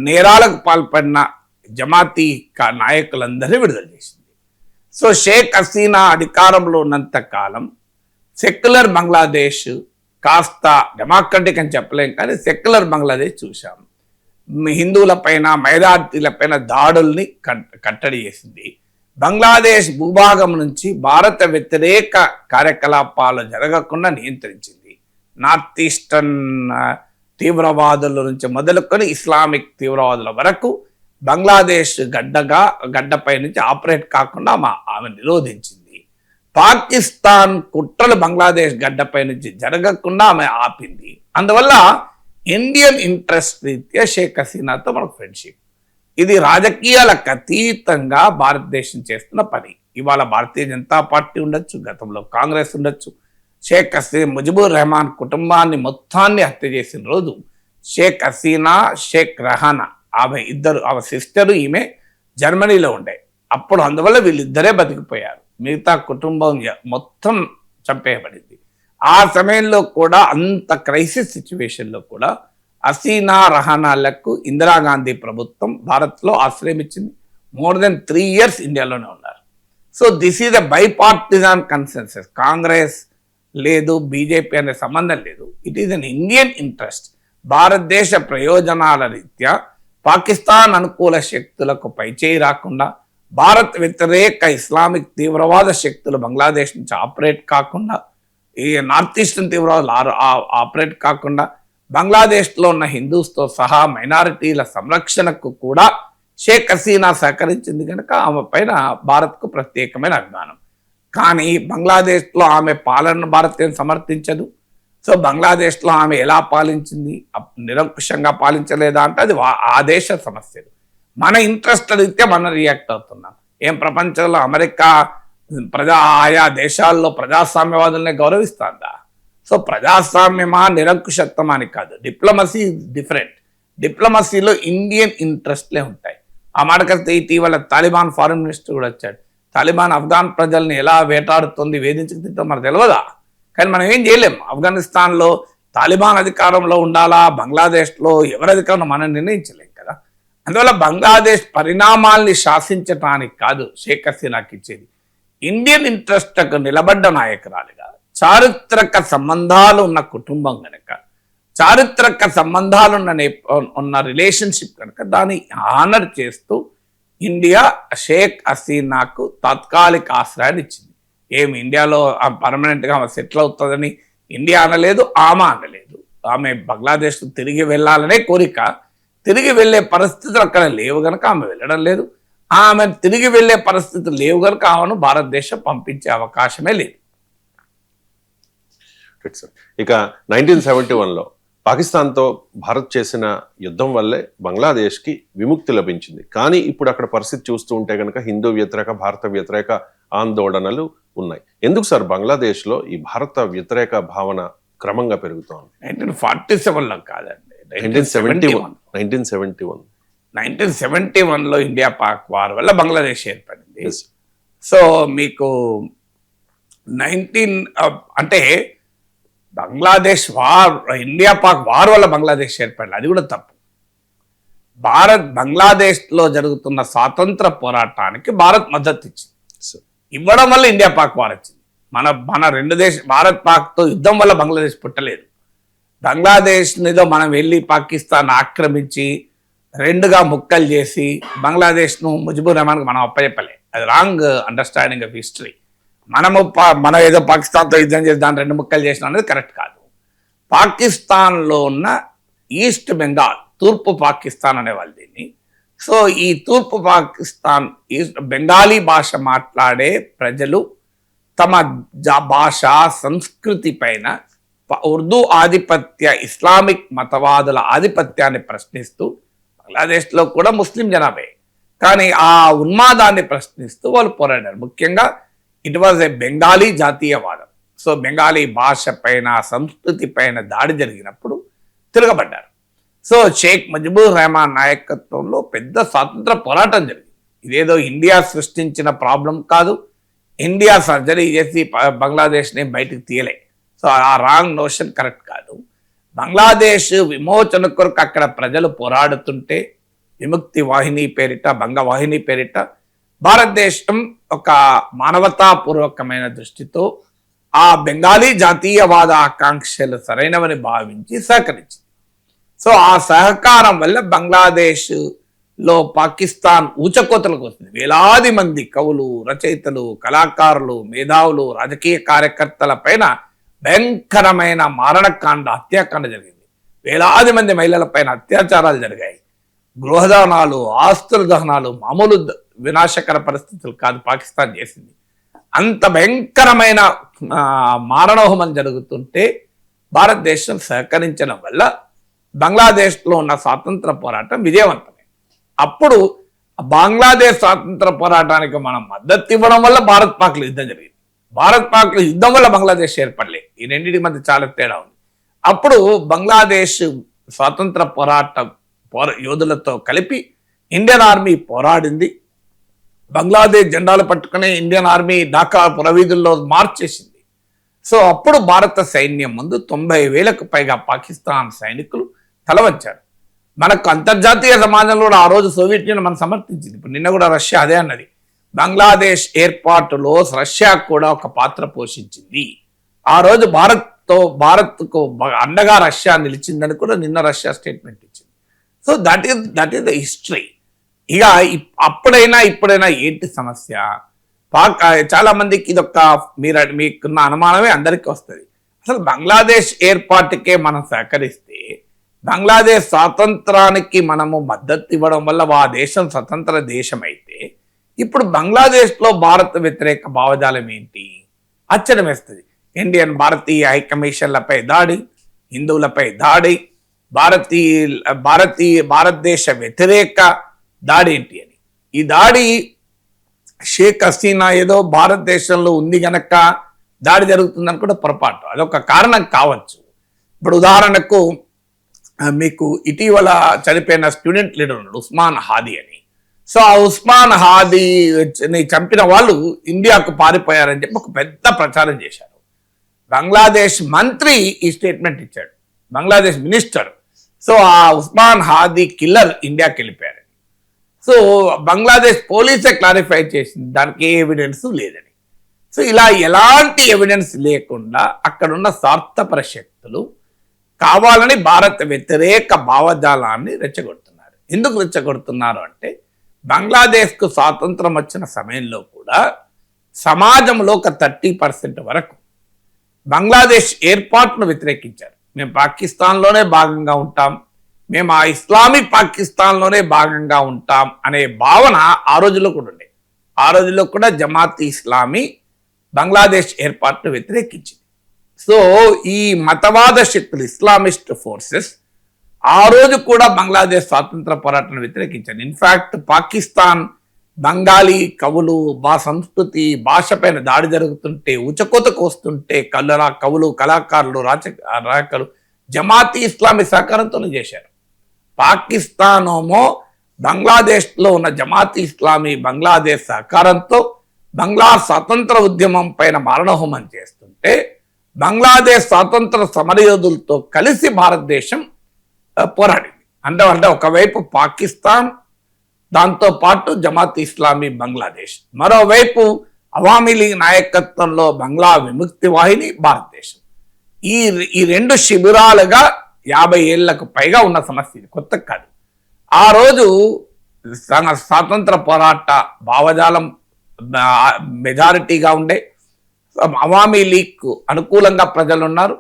నేరాలకు పాల్పడిన జమాతీ నాయకులందరినీ విడుదల చేసింది. సో షేక్ హసీనా అధికారంలో ఉన్నంత కాలం సెక్యులర్ బంగ్లాదేశ్, కాస్త డెమోక్రటిక్ అని చెప్పలేం కానీ సెక్యులర్ బంగ్లాదేశ్ చూసాం. హిందువులపైన, మైనారిటీలపైన దాడుల్ని కట్టడి చేసింది. బంగ్లాదేశ్ భూభాగం నుంచి భారత వ్యతిరేక కార్యకలాపాలు జరగకుండా నియంత్రించింది. నార్త్ ఈస్టర్న్ తీవ్రవాదుల నుంచి మొదలుకొని ఇస్లామిక్ తీవ్రవాదుల వరకు బంగ్లాదేశ్ గడ్డపై నుంచి ఆపరేట్ కాకుండా ఆమె నిరోధించింది. పాకిస్తాన్ కుట్రలు బంగ్లాదేశ్ గడ్డపై నుంచి జరగకుండా ఆమె ఆపింది. అందువల్ల ఇండియన్ ఇంట్రెస్ట్ రీత్యా షేక్ హసీనాతో మనకు ఫ్రెండ్షిప్. ఇది రాజకీయాలకు అతీతంగా భారతదేశం చేస్తున్న పని. ఇవాళ భారతీయ జనతా పార్టీ ఉండొచ్చు, గతంలో కాంగ్రెస్ ఉండొచ్చు. షేక్ హసీనా ముజిబుర్ రెహమాన్ కుటుంబాన్ని మొత్తాన్ని హత్య చేసిన రోజు షేక్ హసీనా, షేక్ రెహానా ఆమె సిస్టరు, ఈమె జర్మనీలో ఉండే అప్పుడు. అందువల్ల వీళ్ళిద్దరే బతికిపోయారు, మిగతా కుటుంబం మొత్తం చంపేయబడింది. ఆ సమయంలో కూడా అంత క్రైసిస్ సిచ్యువేషన్లో కూడా హసీనా, రహానాలకు ఇందిరాగాంధీ ప్రభుత్వం భారత్లో ఆశ్రయం ఇచ్చింది. మోర్ దెన్ 3 years ఇండియాలోనే ఉన్నారు. So this is a bipartisan consensus. Congress లేదు, బీజేపీ అనే సంబంధం లేదు. It is an Indian interest. భారతదేశ ప్రయోజనాల రీత్యా పాకిస్తాన్ అనుకూల శక్తులకు పైచేయి రాకుండా, భారత్ వ్యతిరేక ఇస్లామిక్ తీవ్రవాద శక్తులు బంగ్లాదేశ్ నుంచి ఆపరేట్ కాకుండా, ఈ నార్త్ ఈస్టర్న్ తీవ్రవాదులు ఆపరేట్ కాకుండా, బంగ్లాదేశ్లో ఉన్న హిందూస్తో సహా మైనారిటీల సంరక్షణకు కూడా షేక్ హసీనా సహకరించింది కనుక ఆమె పైన భారత్కు ప్రత్యేకమైన అభిమానం. కానీ బంగ్లాదేశ్లో ఆమె పాలన భారత్ ఏం సమర్థించదు. సో బంగ్లాదేశ్లో ఆమె ఎలా పాలించింది, నిరంకుశంగా పాలించలేదా అంటే అది ఆ దేశ సమస్యలు. మన ఇంట్రెస్ట్ రీత్యా మనం రియాక్ట్ అవుతున్నాం. ఏం ప్రపంచంలో అమెరికా ఆయా దేశాల్లో ప్రజాస్వామ్యవాదుల్ని గౌరవిస్తుందా? సో ప్రజాస్వామ్యమా నిరంకుశత్వమా అని కాదు, డిప్లొమసీ డిఫరెంట్. డిప్లొమసీలో ఇండియన్ ఇంట్రెస్ట్లే ఉంటాయి. ఆ మాటకైతే ఇటీవల తాలిబాన్ ఫారిన్ మినిస్టర్ కూడా వచ్చాడు. తాలిబాన్ ఆఫ్ఘాన్ ప్రజల్ని ఎలా వేటాడుతుంది, వేధించుకు తింటాం మనకు తెలియదా? కానీ మనం ఏం చేయలేం. ఆఫ్ఘనిస్తాన్లో తాలిబాన్ అధికారంలో ఉండాలా, బంగ్లాదేశ్లో ఎవరి అధికారంలో మనం నిర్ణయించలేం కదా. అందువల్ల బంగ్లాదేశ్ పరిణామాల్ని శాసించటానికి కాదు షేక్ హసీనాకి ఇచ్చేది, ఇండియన్ ఇంట్రెస్ట్కు నిలబడ్డ నాయకురాలిగా, చారిత్రక సంబంధాలు ఉన్న కుటుంబం కనుక, చారిత్రక సంబంధాలు ఉన్న రిలేషన్షిప్ కనుక దాన్ని ఆనర్ చేస్తూ ఇండియా షేక్ హసీనాకు తాత్కాలిక ఆశ్రయాన్ని ఇచ్చింది. ఏమి ఇండియాలో పర్మనెంట్గా ఆమె సెటిల్ అవుతుందని ఇండియా అనలేదు, ఆమె అనలేదు. ఆమె బంగ్లాదేశ్ తిరిగి వెళ్ళాలనే కోరిక, తిరిగి వెళ్ళే పరిస్థితులు అక్కడ లేవు కనుక ఆమె వెళ్ళడం లేదు. ఆమె తిరిగి వెళ్ళే పరిస్థితులు లేవు కనుక ఆమెను భారతదేశం పంపించే అవకాశమే లేదు. ఇక 1971లో పాకిస్తాన్తో భారత్ చేసిన యుద్ధం వల్లే బంగ్లాదేశ్కి విముక్తి లభించింది. కానీ ఇప్పుడు అక్కడ పరిస్థితి చూస్తూ ఉంటే కనుక హిందూ వ్యతిరేక, భారత వ్యతిరేక ఆందోళనలు ఉన్నాయి. ఎందుకు సార్ బంగ్లాదేశ్లో ఈ భారత వ్యతిరేక భావన క్రమంగా పెరుగుతోంది? 1947లో కాదండి, 1971. 1971లో ఇండియా పాక్ వార్ వల్ల బంగ్లాదేశ్ ఏర్పడింది. సో మీకు అంటే Bangladesh war, India Pak war వల్ల బంగ్లాదేశ్ ఏర్పడింది, అది కూడా తప్పు. బంగ్లాదేశ్లో జరుగుతున్న స్వాతంత్ర పోరాటానికి భారత్ మద్దతు ఇచ్చింది. ఇవ్వడం వల్ల ఇండియా పాక్ వార్ వచ్చింది. మన రెండు భారత్ పాక్తో యుద్ధం వల్ల బంగ్లాదేశ్ పుట్టలేదు. బంగ్లాదేశ్ ఏదో మనం వెళ్ళి పాకిస్తాన్ ఆక్రమించి రెండుగా ముక్కలు చేసి బంగ్లాదేశ్ను ముజిబుర్ రెహమాన్కి మనం అప్పచెప్పలే. అది రాంగ్ అండర్స్టాండింగ్ ఆఫ్ హిస్టరీ. మనం ఏదో పాకిస్తాన్తో యుద్ధం చేసి దాన్ని రెండు ముక్కలు చేసిన అనేది కరెక్ట్ కాదు. పాకిస్తాన్లో ఉన్న ఈస్ట్ బెంగాల్, తూర్పు పాకిస్తాన్ అనేవాళ్ళు దీన్ని. సో ఈ తూర్పు పాకిస్తాన్ బెంగాలీ భాష మాట్లాడే ప్రజలు తమ భాష, సంస్కృతి పైన ఉర్దూ ఆధిపత్య, ఇస్లామిక్ మతవాదుల ఆధిపత్యాన్ని ప్రశ్నిస్తూ, బంగ్లాదేశ్లో కూడా ముస్లిం జనాభే, కానీ ఆ ఉన్మాదాన్ని ప్రశ్నిస్తూ వాళ్ళు పోరాడారు. ముఖ్యంగా ఇట్ వాజ్ ఏ బెంగాలీ జాతీయవాదం. సో బెంగాలీ భాష పైన, సంస్కృతి పైన దాడి జరిగినప్పుడు తిరగబడ్డారు. సో షేక్ ముజిబుర్ రెహమాన్ నాయకత్వంలో పెద్ద స్వాతంత్ర పోరాటం జరిగింది. ఇదేదో ఇండియా సృష్టించిన ప్రాబ్లం కాదు. ఇండియా సర్జరీ చేసి బంగ్లాదేశ్ని బయటకు తీయలే. సో ఆ రాంగ్ నోషన్ కరెక్ట్ కాదు. బంగ్లాదేశ్ విమోచన కొరకు అక్కడ ప్రజలు పోరాడుతుంటే విముక్తి వాహిని పేరిట, బంగ వాహిని పేరిట భారతదేశం ఒక మానవతాపూర్వకమైన దృష్టితో ఆ బెంగాలీ జాతీయవాద ఆకాంక్షలు సరైనవని భావించి సహకరించింది. సో ఆ సహకారం వల్ల బంగ్లాదేశ్లో పాకిస్తాన్ ఊచకోతలకు వస్తుంది. వేలాది మంది కవులు, రచయితలు, కళాకారులు, మేధావులు, రాజకీయ కార్యకర్తల పైన భయంకరమైన మారణకాండ, హత్యాకాండ జరిగింది. వేలాది మంది మహిళల పైన అత్యాచారాలు జరిగాయి. గృహదానాలు, ఆస్తుల దహనాలు మామూలు వినాశకర పరిస్థితులు కాదు పాకిస్తాన్ చేసింది. అంత భయంకరమైన మారణహోమం జరుగుతుంటే భారతదేశం సహకరించడం వల్ల బంగ్లాదేశ్లో ఉన్న స్వాతంత్ర పోరాటం విజయవంతమైంది. అప్పుడు బంగ్లాదేశ్ స్వాతంత్ర పోరాటానికి మనం మద్దతు ఇవ్వడం వల్ల భారత్ పాక్లో యుద్ధం జరిగింది. భారత్ పాక్లో యుద్ధం వల్ల బంగ్లాదేశ్ ఏర్పడలే. ఈ రెండింటి మధ్య చాలా తేడా ఉంది. అప్పుడు బంగ్లాదేశ్ స్వాతంత్ర యోధులతో కలిపి ఇండియన్ ఆర్మీ పోరాడింది. బంగ్లాదేశ్ జెండాలు పట్టుకునే ఇండియన్ ఆర్మీ ఢాకా పురవీధుల్లో మార్చ్ చేసింది. సో అప్పుడు భారత సైన్యం ముందు 90,000కు పైగా పాకిస్తాన్ సైనికులు తలవంచారు. మనకు అంతర్జాతీయ సమాజంలో కూడా ఆ రోజు సోవియట్ యూనియన్ మనం సమర్థించింది. ఇప్పుడు నిన్న కూడా రష్యా అదే అన్నది. బంగ్లాదేశ్ ఏర్పాటులో రష్యా కూడా ఒక పాత్ర పోషించింది. ఆ రోజు భారత్కు అండగా రష్యా నిలిచిందని కూడా నిన్న రష్యా స్టేట్మెంట్ ఇచ్చింది. So that is the history. ఇక ఇప్పుడైనా ఏంటి సమస్య? చాలా మందికి ఇదొక మీకున్న అనుమానమే అందరికీ వస్తుంది. అసలు బంగ్లాదేశ్ ఏర్పాటుకే మనం సహకరిస్తే, బంగ్లాదేశ్ స్వాతంత్రానికి మనము మద్దతు ఇవ్వడం వల్ల ఆ దేశం స్వతంత్ర దేశం అయితే, ఇప్పుడు బంగ్లాదేశ్లో భారత వ్యతిరేక భావజాలం ఏంటి? ఆశ్చర్యం వేస్తుంది. భారతీయ హైకమిషన్లపై దాడి, హిందువులపై దాడి, భారతదేశ వ్యతిరేక దాడి ఏంటి అని. ఈ దాడి షేక్ హసీనా ఏదో భారతదేశంలో ఉంది గనక దాడి జరుగుతుందని కూడా పొరపాటు, అదొక కారణం కావచ్చు. ఇప్పుడు ఉదాహరణకు మీకు ఇటీవల చనిపోయిన స్టూడెంట్ లీడర్ ఉన్నాడు ఉస్మాన్ హాదీ అని. సో ఆ ఉస్మాన్ హాదీని చంపిన వాళ్ళు ఇండియాకు పారిపోయారని చెప్పి ఒక పెద్ద ప్రచారం చేశారు. బంగ్లాదేశ్ మంత్రి ఈ స్టేట్మెంట్ ఇచ్చాడు, బంగ్లాదేశ్ మినిస్టర్. సో ఆ ఉస్మాన్ హాదీ కిల్లర్ ఇండియాకి వెళ్ళిపోయారని. సో బంగ్లాదేశ్ పోలీసే క్లారిఫై చేసింది దానికి ఏ ఎవిడెన్స్ లేదని. సో ఇలా ఎలాంటి ఎవిడెన్స్ లేకుండా అక్కడున్న స్వార్థపర శక్తులు కావాలని భారత వ్యతిరేక భావజాలాన్ని రెచ్చగొడుతున్నారు. ఎందుకు రెచ్చగొడుతున్నారు అంటే బంగ్లాదేశ్కు స్వాతంత్రం వచ్చిన సమయంలో కూడా సమాజంలో ఒక 30% వరకు బంగ్లాదేశ్ ఏర్పాటును వ్యతిరేకించారు. మేము పాకిస్తాన్లోనే భాగంగా ఉంటాం, మేము ఆ ఇస్లామీ పాకిస్తాన్లోనే భాగంగా ఉంటాం అనే భావన ఆ రోజుల్లో కూడా ఉండే. ఆ రోజుల్లో కూడా జమాత్ ఇస్లామీ బంగ్లాదేశ్ ఏర్పాటును వ్యతిరేకించింది. సో ఈ మతవాద శక్తులు ఇస్లామిస్ట్ ఫోర్సెస్ ఆ రోజు కూడా బంగ్లాదేశ్ స్వాతంత్ర పోరాటాన్ని వ్యతిరేకించారు. ఇన్ఫాక్ట్ పాకిస్తాన్ బంగాలీ కవులు సంస్కృతి భాష పైన దాడి జరుగుతుంటే, ఉచకోతకు వస్తుంటే కవులు కళాకారులు రాజకీయాలు జమాతీ ఇస్లామీ సహకారంతోనే చేశారు. పాకిస్తానేమో బంగ్లాదేశ్లో ఉన్న జమాతీ ఇస్లామీ బంగ్లాదేశ్ సహకారంతో బంగ్లా స్వాతంత్ర ఉద్యమం పైన మారణహోమం చేస్తుంటే బంగ్లాదేశ్ స్వాతంత్ర సమరయోధులతో కలిసి భారతదేశం పోరాడింది. అంటే ఒకవైపు పాకిస్తాన్, దాంతో పాటు జమాత్ ఇస్లామీ బంగ్లాదేశ్, మరోవైపు అవామీ లీగ్ నాయకత్వంలో బంగ్లా విముక్తి వాహిని భారతదేశం. ఈ రెండు శిబిరాలుగా 50 ఏళ్లకు పైగా ఉన్న సమస్య, ఇది కొత్త కాదు. ఆ రోజు స్వాతంత్ర పోరాట భావజాలం మెజారిటీగా ఉండే, అవామీ లీగ్ అనుకూలంగా ప్రజలు ఉన్నారు.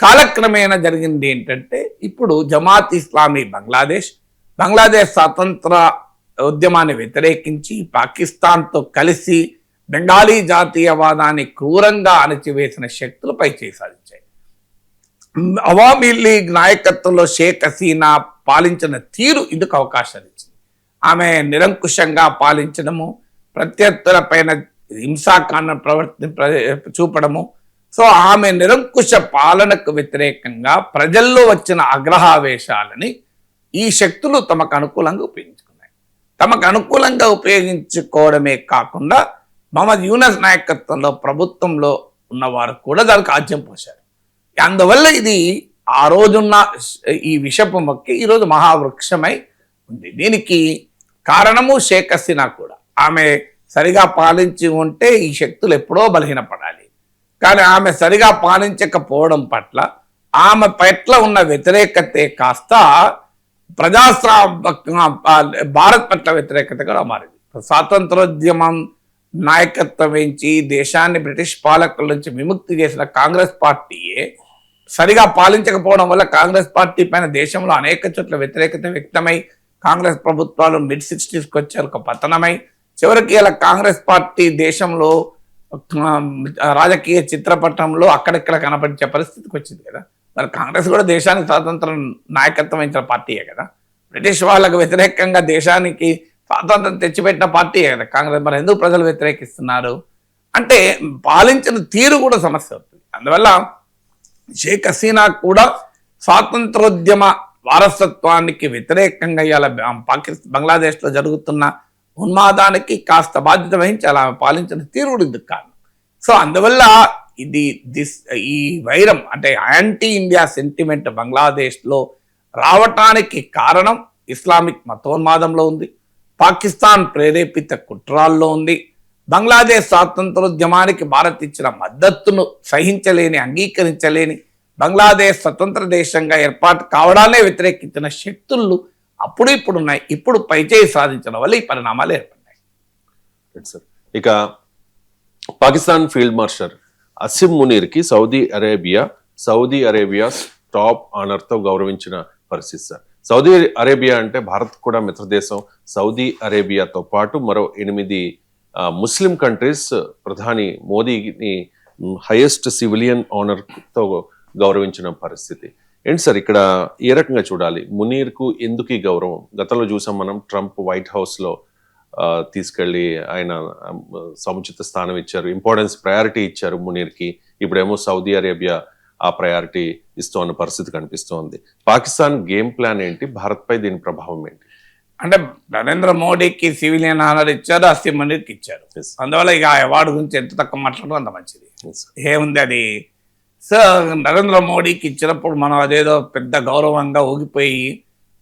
కాలక్రమేణా జరిగింది ఏంటంటే ఇప్పుడు జమాత్ ఇస్లామీ బంగ్లాదేశ్ స్వాతంత్ర ఉద్యమాన్ని వ్యతిరేకించి పాకిస్తాన్తో కలిసి బెంగాలీ జాతీయవాదాన్ని క్రూరంగా అణచివేసిన శక్తులు పైచేయి సాధించాయి. అవామీ లీగ్ నాయకత్వంలో షేక్ హసీనా పాలించిన తీరు ఇందుకు అవకాశాలు ఇచ్చింది. ఆమె నిరంకుశంగా పాలించడము, ప్రత్యర్థుల పైన హింసాకాండ చూపడము. సో ఆమె నిరంకుశ పాలనకు వ్యతిరేకంగా ప్రజల్లో వచ్చిన ఆగ్రహావేశాలని ఈ శక్తులు తమకు అనుకూలంగా ఉపయోగించుకున్నాయి. తమకు అనుకూలంగా ఉపయోగించుకోవడమే కాకుండా మహమ్మద్ యూనస్ నాయకత్వంలో ప్రభుత్వంలో ఉన్నవారు కూడా దానికి ఆజ్యం పోశారు. అందువల్ల ఇది ఆ రోజున్న ఈ విషపు మొక్క ఈరోజు మహావృక్షమై ఉంది. దీనికి కారణము షేక్ హసీనా కూడా. ఆమె సరిగా పాలించి ఉంటే ఈ శక్తులు ఎప్పుడో బలహీనపడాలి. కానీ ఆమె సరిగా పాలించకపోవడం పట్ల ఆమె పట్ల ఉన్న వ్యతిరేకతే కాస్త భారత్ పట్ల వ్యతిరేకతగా మారింది. స్వాతంత్రోద్యమం నాయకత్వం వహించి దేశాన్ని బ్రిటిష్ పాలకుల నుంచి విముక్తి చేసిన కాంగ్రెస్ పార్టీయే సరిగా పాలించకపోవడం వల్ల కాంగ్రెస్ పార్టీ పైన దేశంలో అనేక చోట్ల వ్యతిరేకత వ్యక్తమై కాంగ్రెస్ ప్రభుత్వాలు mid-60s వచ్చారు, ఒక పతనమై చివరికి ఇలా కాంగ్రెస్ పార్టీ దేశంలో రాజకీయ చిత్రపటంలో అక్కడక్కడ కనపడించే పరిస్థితికి వచ్చింది కదా. మరి కాంగ్రెస్ కూడా దేశానికి స్వాతంత్రం నాయకత్వం వహించిన పార్టీయే కదా. బ్రిటిష్ వాళ్ళకు వ్యతిరేకంగా దేశానికి స్వాతంత్రం తెచ్చిపెట్టిన పార్టీయే కదా కాంగ్రెస్. మరి ఎందుకు ప్రజలు వ్యతిరేకిస్తున్నారు అంటే పాలించిన తీరు కూడా సమస్య అవుతుంది. అందువల్ల షేక్ హసీనా కూడా స్వాతంత్రోద్యమ వారసత్వానికి వ్యతిరేకంగా ఇలా బంగ్లాదేశ్లో జరుగుతున్న ఉన్మాదానికి కాస్త బాధ్యత వహించాలి. ఆమె పాలించిన తీరు కూడా ఇందుకు కారణం. సో అందువల్ల ఈ వైరం అంటే యాంటీ ఇండియా సెంటిమెంట్ బంగ్లాదేశ్లో రావటానికి కారణం ఇస్లామిక్ మతోన్మాదంలో ఉంది, పాకిస్తాన్ ప్రేరేపిత కుట్రాల్లో ఉంది. బంగ్లాదేశ్ స్వాతంత్రోద్యమానికి భారత్ ఇచ్చిన మద్దతును సహించలేని, అంగీకరించలేని, బంగ్లాదేశ్ స్వతంత్ర దేశంగా ఏర్పాటు కావడానే వ్యతిరేకించిన శక్తులు అప్పుడు ఇప్పుడు ఉన్నాయి. ఇప్పుడు పైచేయి సాధించడం వల్ల ఈ పరిణామాలు ఏర్పడ్డాయి. ఇక పాకిస్తాన్ ఫీల్డ్ మార్షల్ అసిమ్ మునీర్కి సౌదీ అరేబియా టాప్ ఆనర్తో గౌరవించిన పరిస్థితి సార్. సౌదీ అరేబియా అంటే భారత్ కూడా మిత్రదేశం. సౌదీ అరేబియాతో పాటు మరో 8 ముస్లిం కంట్రీస్ ప్రధాని మోదీని హైయెస్ట్ సివిలియన్ ఆనర్తో గౌరవించిన పరిస్థితి. ఏంటి సార్ ఇక్కడ ఏ రకంగా చూడాలి? మునీర్కు ఎందుకు ఈ గౌరవం? గతంలో చూసాం మనం, ట్రంప్ వైట్ హౌస్లో తీసుకెళ్ళి ఆయన సముచిత స్థానం ఇచ్చారు, ఇంపార్టెన్స్ ప్రయారిటీ ఇచ్చారు మునీర్కి. ఇప్పుడేమో సౌదీ అరేబియా ఆ ప్రయారిటీ ఇస్తూ అన్న పరిస్థితి కనిపిస్తోంది. పాకిస్తాన్ గేమ్ ప్లాన్ ఏంటి? భారత్పై దీని ప్రభావం ఏంటి? అంటే నరేంద్ర మోడీకి సివిలియన్ ఆనర్ ఇచ్చారు, అసీం మునీర్కి ఇచ్చారు. అందువల్ల ఇక ఆ అవార్డు గురించి ఎంత తక్కువ మాట్లాడడం అంత మంచిది. ఏముంది అది? సో నరేంద్ర మోడీకి ఇచ్చినప్పుడు మనం అదేదో పెద్ద గౌరవంగా ఊగిపోయి,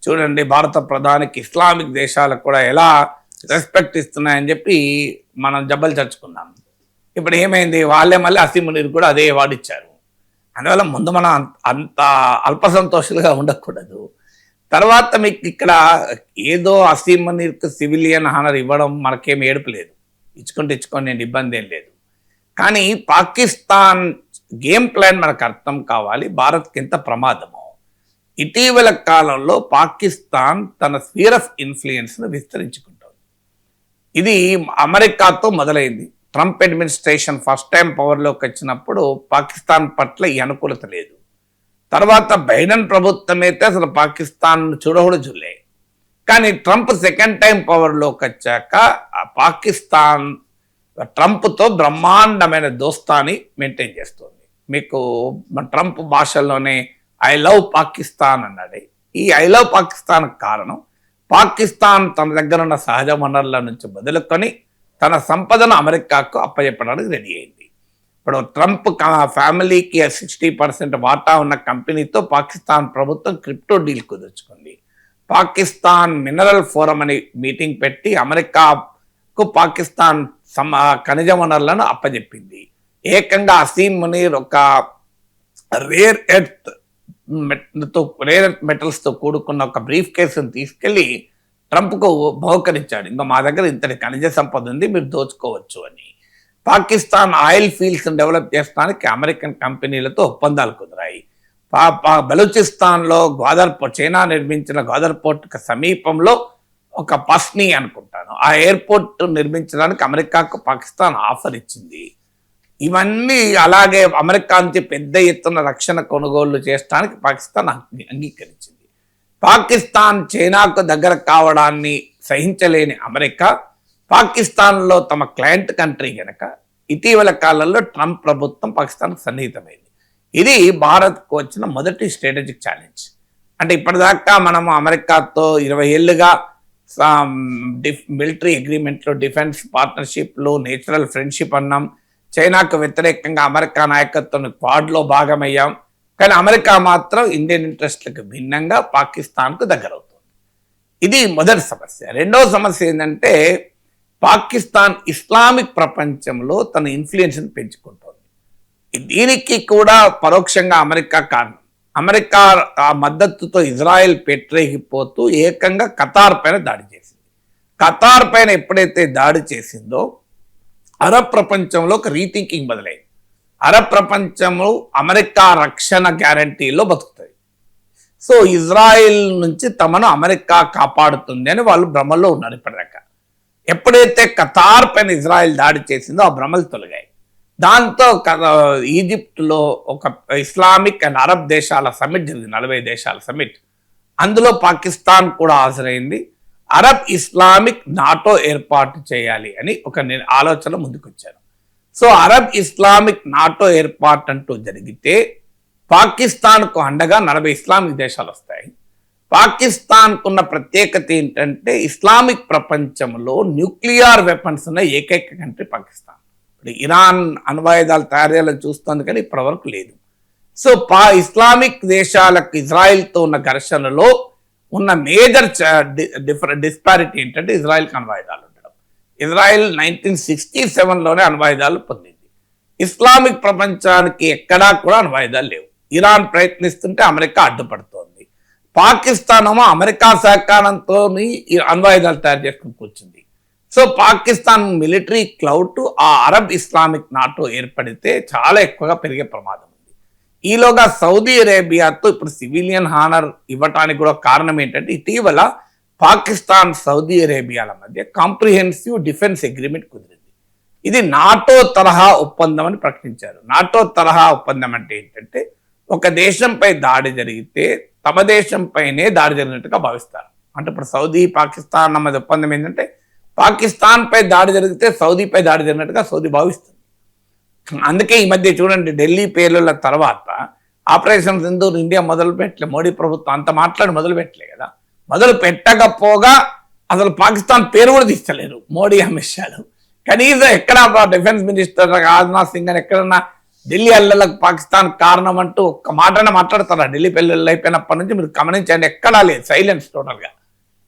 చూడండి భారత ప్రధానికి ఇస్లామిక్ దేశాలకు కూడా ఎలా రెస్పెక్ట్ ఇస్తున్నాయని చెప్పి మనం జబ్బలు చర్చుకున్నాం. ఇప్పుడు ఏమైంది? వాళ్ళే మళ్ళీ అసీం మునీర్ కూడా అదే అవార్డు ఇచ్చారు. అందువల్ల ముందు మనం అంత అల్పసంతోషులుగా ఉండకూడదు. తర్వాత మీకు ఇక్కడ ఏదో అసీం మునీర్కి సివిలియన్ హానర్ ఇవ్వడం మనకేం ఏడుపు లేదు, ఇచ్చుకొని నేను ఇబ్బంది ఏం లేదు. కానీ పాకిస్తాన్ గేమ్ ప్లాన్ మనకు అర్థం కావాలి, భారత్కి ఎంత ప్రమాదమో. ఇటీవల కాలంలో పాకిస్తాన్ తన స్ఫియర్ ఆఫ్ ఇన్ఫ్లుయెన్స్ను విస్తరించుకుంటుంది. ఇది అమెరికాతో మొదలైంది. ట్రంప్ అడ్మినిస్ట్రేషన్ ఫస్ట్ టైం పవర్లోకి వచ్చినప్పుడు పాకిస్తాన్ పట్ల ఈ అనుకూలత లేదు. తర్వాత బైడెన్ ప్రభుత్వం అయితే అసలు పాకిస్తాన్ చూడలే. కానీ ట్రంప్ సెకండ్ టైం పవర్లోకి వచ్చాక పాకిస్తాన్ ట్రంప్తో బ్రహ్మాండమైన దోస్తాని మెయింటైన్ చేస్తుంది. మీకు ట్రంప్ భాషల్లోనే ఐ లవ్ పాకిస్తాన్ అన్నాడు. ఈ ఐ లవ్ పాకిస్తాన్ కారణం పాకిస్తాన్ తన దగ్గర ఉన్న సహజ వనరుల నుంచి మొదలుకొని తన సంపదను అమెరికాకు అప్పచెప్పడానికి రెడీ అయింది. ఇప్పుడు ట్రంప్ ఫ్యామిలీకి 60% వాటా ఉన్న కంపెనీతో పాకిస్తాన్ ప్రభుత్వం క్రిప్టో డీల్ కుదుర్చుకుంది. పాకిస్తాన్ మినరల్ ఫోరం అని మీటింగ్ పెట్టి అమెరికాకు పాకిస్తాన్ ఖనిజ వనరులను అప్పచెప్పింది. ఏకంగా అసీం మునీర్ ఒక రేర్ ఎర్త్ మెటల్స్తో కూడుకున్న ఒక బ్రీఫ్ కేసును తీసుకెళ్లి ట్రంప్కు బహుకరించాడు. ఇంకా మా దగ్గర ఇంతటి ఖనిజ సంపద ఉంది, మీరు దోచుకోవచ్చు అని. పాకిస్తాన్ ఆయిల్ ఫీల్డ్స్ డెవలప్ చేయడానికి అమెరికన్ కంపెనీలతో ఒప్పందాలు కుదిరాయి. బలూచిస్తాన్లో గ్వాదర్ పోర్ట్, చైనా నిర్మించిన గ్వాదర్ పోర్ట్కి సమీపంలో ఒక పస్నీ అనుకుంటాను, ఆ ఎయిర్పోర్ట్ నిర్మించడానికి అమెరికాకు పాకిస్తాన్ ఆఫర్ ఇచ్చింది. ఇవన్నీ అలాగే అమెరికా నుంచి పెద్ద ఎత్తున రక్షణ కొనుగోళ్లు చేయడానికి పాకిస్తాన్ అంగీకరించింది. పాకిస్తాన్ చైనాకు దగ్గర కావడాన్ని సహించలేని అమెరికా పాకిస్తాన్లో తమ క్లయింట్ కంట్రీ గనక ఇటీవల కాలంలో ట్రంప్ ప్రభుత్వం పాకిస్తాన్కు సన్నిహితమైంది. ఇది భారత్కు వచ్చిన మొదటి స్ట్రాటజిక్ ఛాలెంజ్. అంటే ఇప్పటిదాకా మనము అమెరికాతో 20 ఏళ్ళుగా మిలిటరీ అగ్రిమెంట్లో, డిఫెన్స్ పార్ట్నర్షిప్లో, నేచురల్ ఫ్రెండ్షిప్ అన్నాం. చైనాకు వ్యతిరేకంగా అమెరికా నాయకత్వం క్వాడ్లో భాగమయ్యాం. కానీ అమెరికా మాత్రం ఇండియన్ ఇంట్రెస్ట్లకు భిన్నంగా పాకిస్తాన్కు దగ్గరవుతుంది. ఇది మొదటి సమస్య. రెండవ సమస్య ఏంటంటే పాకిస్తాన్ ఇస్లామిక్ ప్రపంచంలో తన ఇన్ఫ్లుయెన్స్ని పెంచుకుంటోంది. దీనికి కూడా పరోక్షంగా అమెరికా కారణం. అమెరికా ఆ మద్దతుతో ఇజ్రాయెల్ పెట్టరేగిపోతూ ఏకంగా ఖతార్ పైన దాడి చేసింది. ఖతార్ పైన ఎప్పుడైతే దాడి చేసిందో అరబ్ ప్రపంచంలో ఒక రీథింకింగ్ మొదలైంది. అరబ్ ప్రపంచంలో అమెరికా రక్షణ గ్యారంటీలో బతుకుతుంది. సో ఇజ్రాయెల్ నుంచి తమను అమెరికా కాపాడుతుంది అని వాళ్ళు భ్రమల్లో ఉన్నారు ఇప్పటిదాకా. ఎప్పుడైతే ఖతార్ పైన ఇజ్రాయెల్ దాడి చేసిందో ఆ భ్రమలు తొలగాయి. దాంతో ఈజిప్ట్లో ఒక ఇస్లామిక్ అండ్ అరబ్ దేశాల సమ్మిట్ జరిగింది, 40 దేశాల సమ్మిట్. అందులో పాకిస్తాన్ కూడా హాజరైంది. అరబ్ ఇస్లామిక్ నాటో ఏర్పాటు చేయాలి అని ఒక ఆలోచన ముందుకొచ్చారు. సో అరబ్ ఇస్లామిక్ నాటో ఏర్పాటు అంటూ జరిగితే పాకిస్తాన్కు అండగా 40 ఇస్లామిక్ దేశాలు వస్తాయి. పాకిస్తాన్కున్న ప్రత్యేకత ఏంటంటే ఇస్లామిక్ ప్రపంచంలో న్యూక్లియర్ వెపన్స్ ఉన్న ఏకైక కంట్రీ పాకిస్తాన్. ఇప్పుడు ఇరాన్ అణ్వాయుధాలు తయారు చేయాలని చూస్తోంది కానీ ఇప్పటివరకు లేదు. సో ఇస్లామిక్ దేశాలకు ఇజ్రాయెల్తో ఉన్న ఘర్షణలో ఉన్న మేజర్ డిస్పారిటీ ఏంటంటే ఇజ్రాయెల్కి అణ్వాయుధాలు ఉండడం. ఇజ్రాయెల్ 1967లోనే అణ్వాయుధాలు పొందింది. ఇస్లామిక్ ప్రపంచానికి ఎక్కడా కూడా అణ్వాయుధాలు లేవు. ఇరాన్ ప్రయత్నిస్తుంటే అమెరికా అడ్డుపడుతోంది. పాకిస్తాన్ ఏమో అమెరికా సహకారంతో అణ్వాయుధాలు తయారు చేసుకుని కూర్చుంది. సో పాకిస్తాన్ మిలిటరీ క్లౌడ్ ఆ అరబ్ ఇస్లామిక్ నాటో ఏర్పడితే చాలా ఎక్కువగా పెరిగే ప్రమాదం ఉంది. ఈలోగా సౌదీ అరేబియాతో ఇప్పుడు సివిలియన్ హానర్ ఇవ్వటానికి కూడా కారణం ఏంటంటే ఇటీవల పాకిస్తాన్ సౌదీ అరేబియాల మధ్య కాంప్రిహెన్సివ్ డిఫెన్స్ అగ్రిమెంట్ కుదిరింది. ఇది నాటో తరహా ఒప్పందం అని ప్రకటించారు. నాటో తరహా ఒప్పందం అంటే ఏంటంటే ఒక దేశంపై దాడి జరిగితే తమ దేశంపైనే దాడి జరిగినట్టుగా భావిస్తారు. అంటే ఇప్పుడు సౌదీ పాకిస్తాన్ మధ్య ఒప్పందం ఏంటంటే పాకిస్తాన్ పై దాడి జరిగితే సౌదీపై దాడి జరిగినట్టుగా సౌదీ భావిస్తుంది. అందుకే ఈ మధ్య చూడండి, ఢిల్లీ పేలుళ్ల తర్వాత ఆపరేషన్ సింధూర్ ఇండియా మొదలు పెట్టలే, మోడీ ప్రభుత్వం అంత మాట్లాడి మొదలు పెట్టలే కదా. మొదలు పెట్టకపోగా అసలు పాకిస్తాన్ పేరు కూడా తీస్తలేరు మోడీ, అమిత్ షాలు. కనీసం ఎక్కడ డిఫెన్స్ మినిస్టర్ రాజ్నాథ్ సింగ్ అని ఎక్కడన్నా ఢిల్లీ అల్లలకు పాకిస్తాన్ కారణం అంటూ ఒక్క మాటనే మాట్లాడతారా? ఢిల్లీ పెళ్ళిళ్ళు అయిపోయినప్పటి నుంచి మీరు గమనించండి, ఎక్కడా లేదు, సైలెన్స్ టోటల్గా.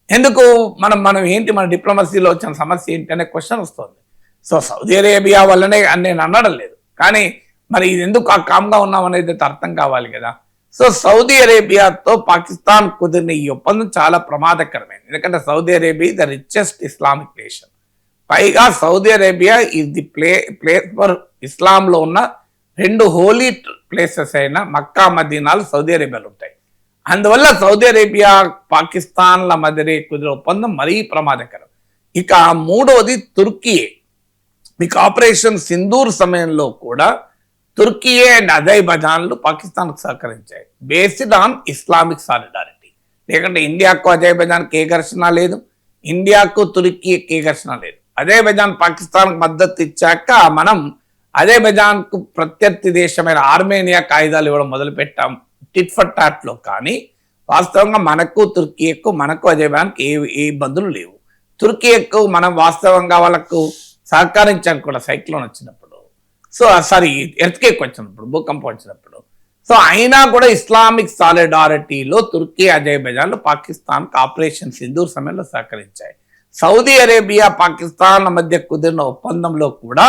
ఎందుకు మనం ఏంటి, మన డిప్లొమసీలో వచ్చిన సమస్య ఏంటి అనే క్వశ్చన్ వస్తుంది. సో సౌదీ అరేబియా వల్లనే అని నేను అనడం లేదు, కానీ మరి ఇది ఎందుకు ఆ కామ్గా ఉన్నాం అనేది అర్థం కావాలి కదా. సో సౌదీ అరేబియాతో పాకిస్తాన్ కుదిరిన ఈ ఒప్పందం చాలా ప్రమాదకరమైనది. ఎందుకంటే Saudi Arabia the richest Islamic nation. పైగా Saudi Arabia is the place for ఇస్లాంలో ఉన్న 2 హోలీ ప్లేసెస్ అయిన మక్కా మదీనాలు సౌదీ అరేబియాలో ఉంటాయి. అందువల్ల సౌదీ అరేబియా పాకిస్తాన్ల మధ్య కుదిరే ఒప్పందం మరీ ప్రమాదకరం. ఇక మూడవది తుర్కీ. మీకు ఆపరేషన్ సింధూర్ సమయంలో కూడా తుర్కీయే అండ్ అజర్బైజాన్లు పాకిస్తాన్కు సహకరించాయి, బేస్డ్ ఆన్ ఇస్లామిక్ సాలిడారిటీ. లేకుంటే ఇండియాకు అజర్బైజాన్కి ఏ ఘర్షణ లేదు, ఇండియాకు తుర్కీకి ఏ ఘర్షణ లేదు. అజర్బైజాన్ పాకిస్తాన్కు మద్దతు ఇచ్చాక మనం అజర్బైజాన్కు ప్రత్యర్థి దేశమైన ఆర్మేనియాకు ఆయుధాలు ఇవ్వడం మొదలుపెట్టాం టిట్ ఫర్ టాట్లో. కానీ వాస్తవంగా మనకు తుర్కీకు, మనకు అజర్బైజాన్కి ఏ ఇబ్బందులు లేవు. తుర్కీకు మనం వాస్తవంగా వాళ్ళకు సహకరించాను కూడా సైక్లోన్ వచ్చినప్పుడు, సో సారీ ఎర్త్క్వేక్ వచ్చినప్పుడు, భూకంపం వచ్చినప్పుడు. సో అయినా కూడా ఇస్లామిక్ సాలిడారిటీలో తుర్కీ, అజర్బైజాన్లు పాకిస్తాన్కు ఆపరేషన్ సింధూర్ సమయంలో సహకరించాయి. సౌదీ అరేబియా పాకిస్తాన్ల మధ్య కుదిరిన ఒప్పందంలో కూడా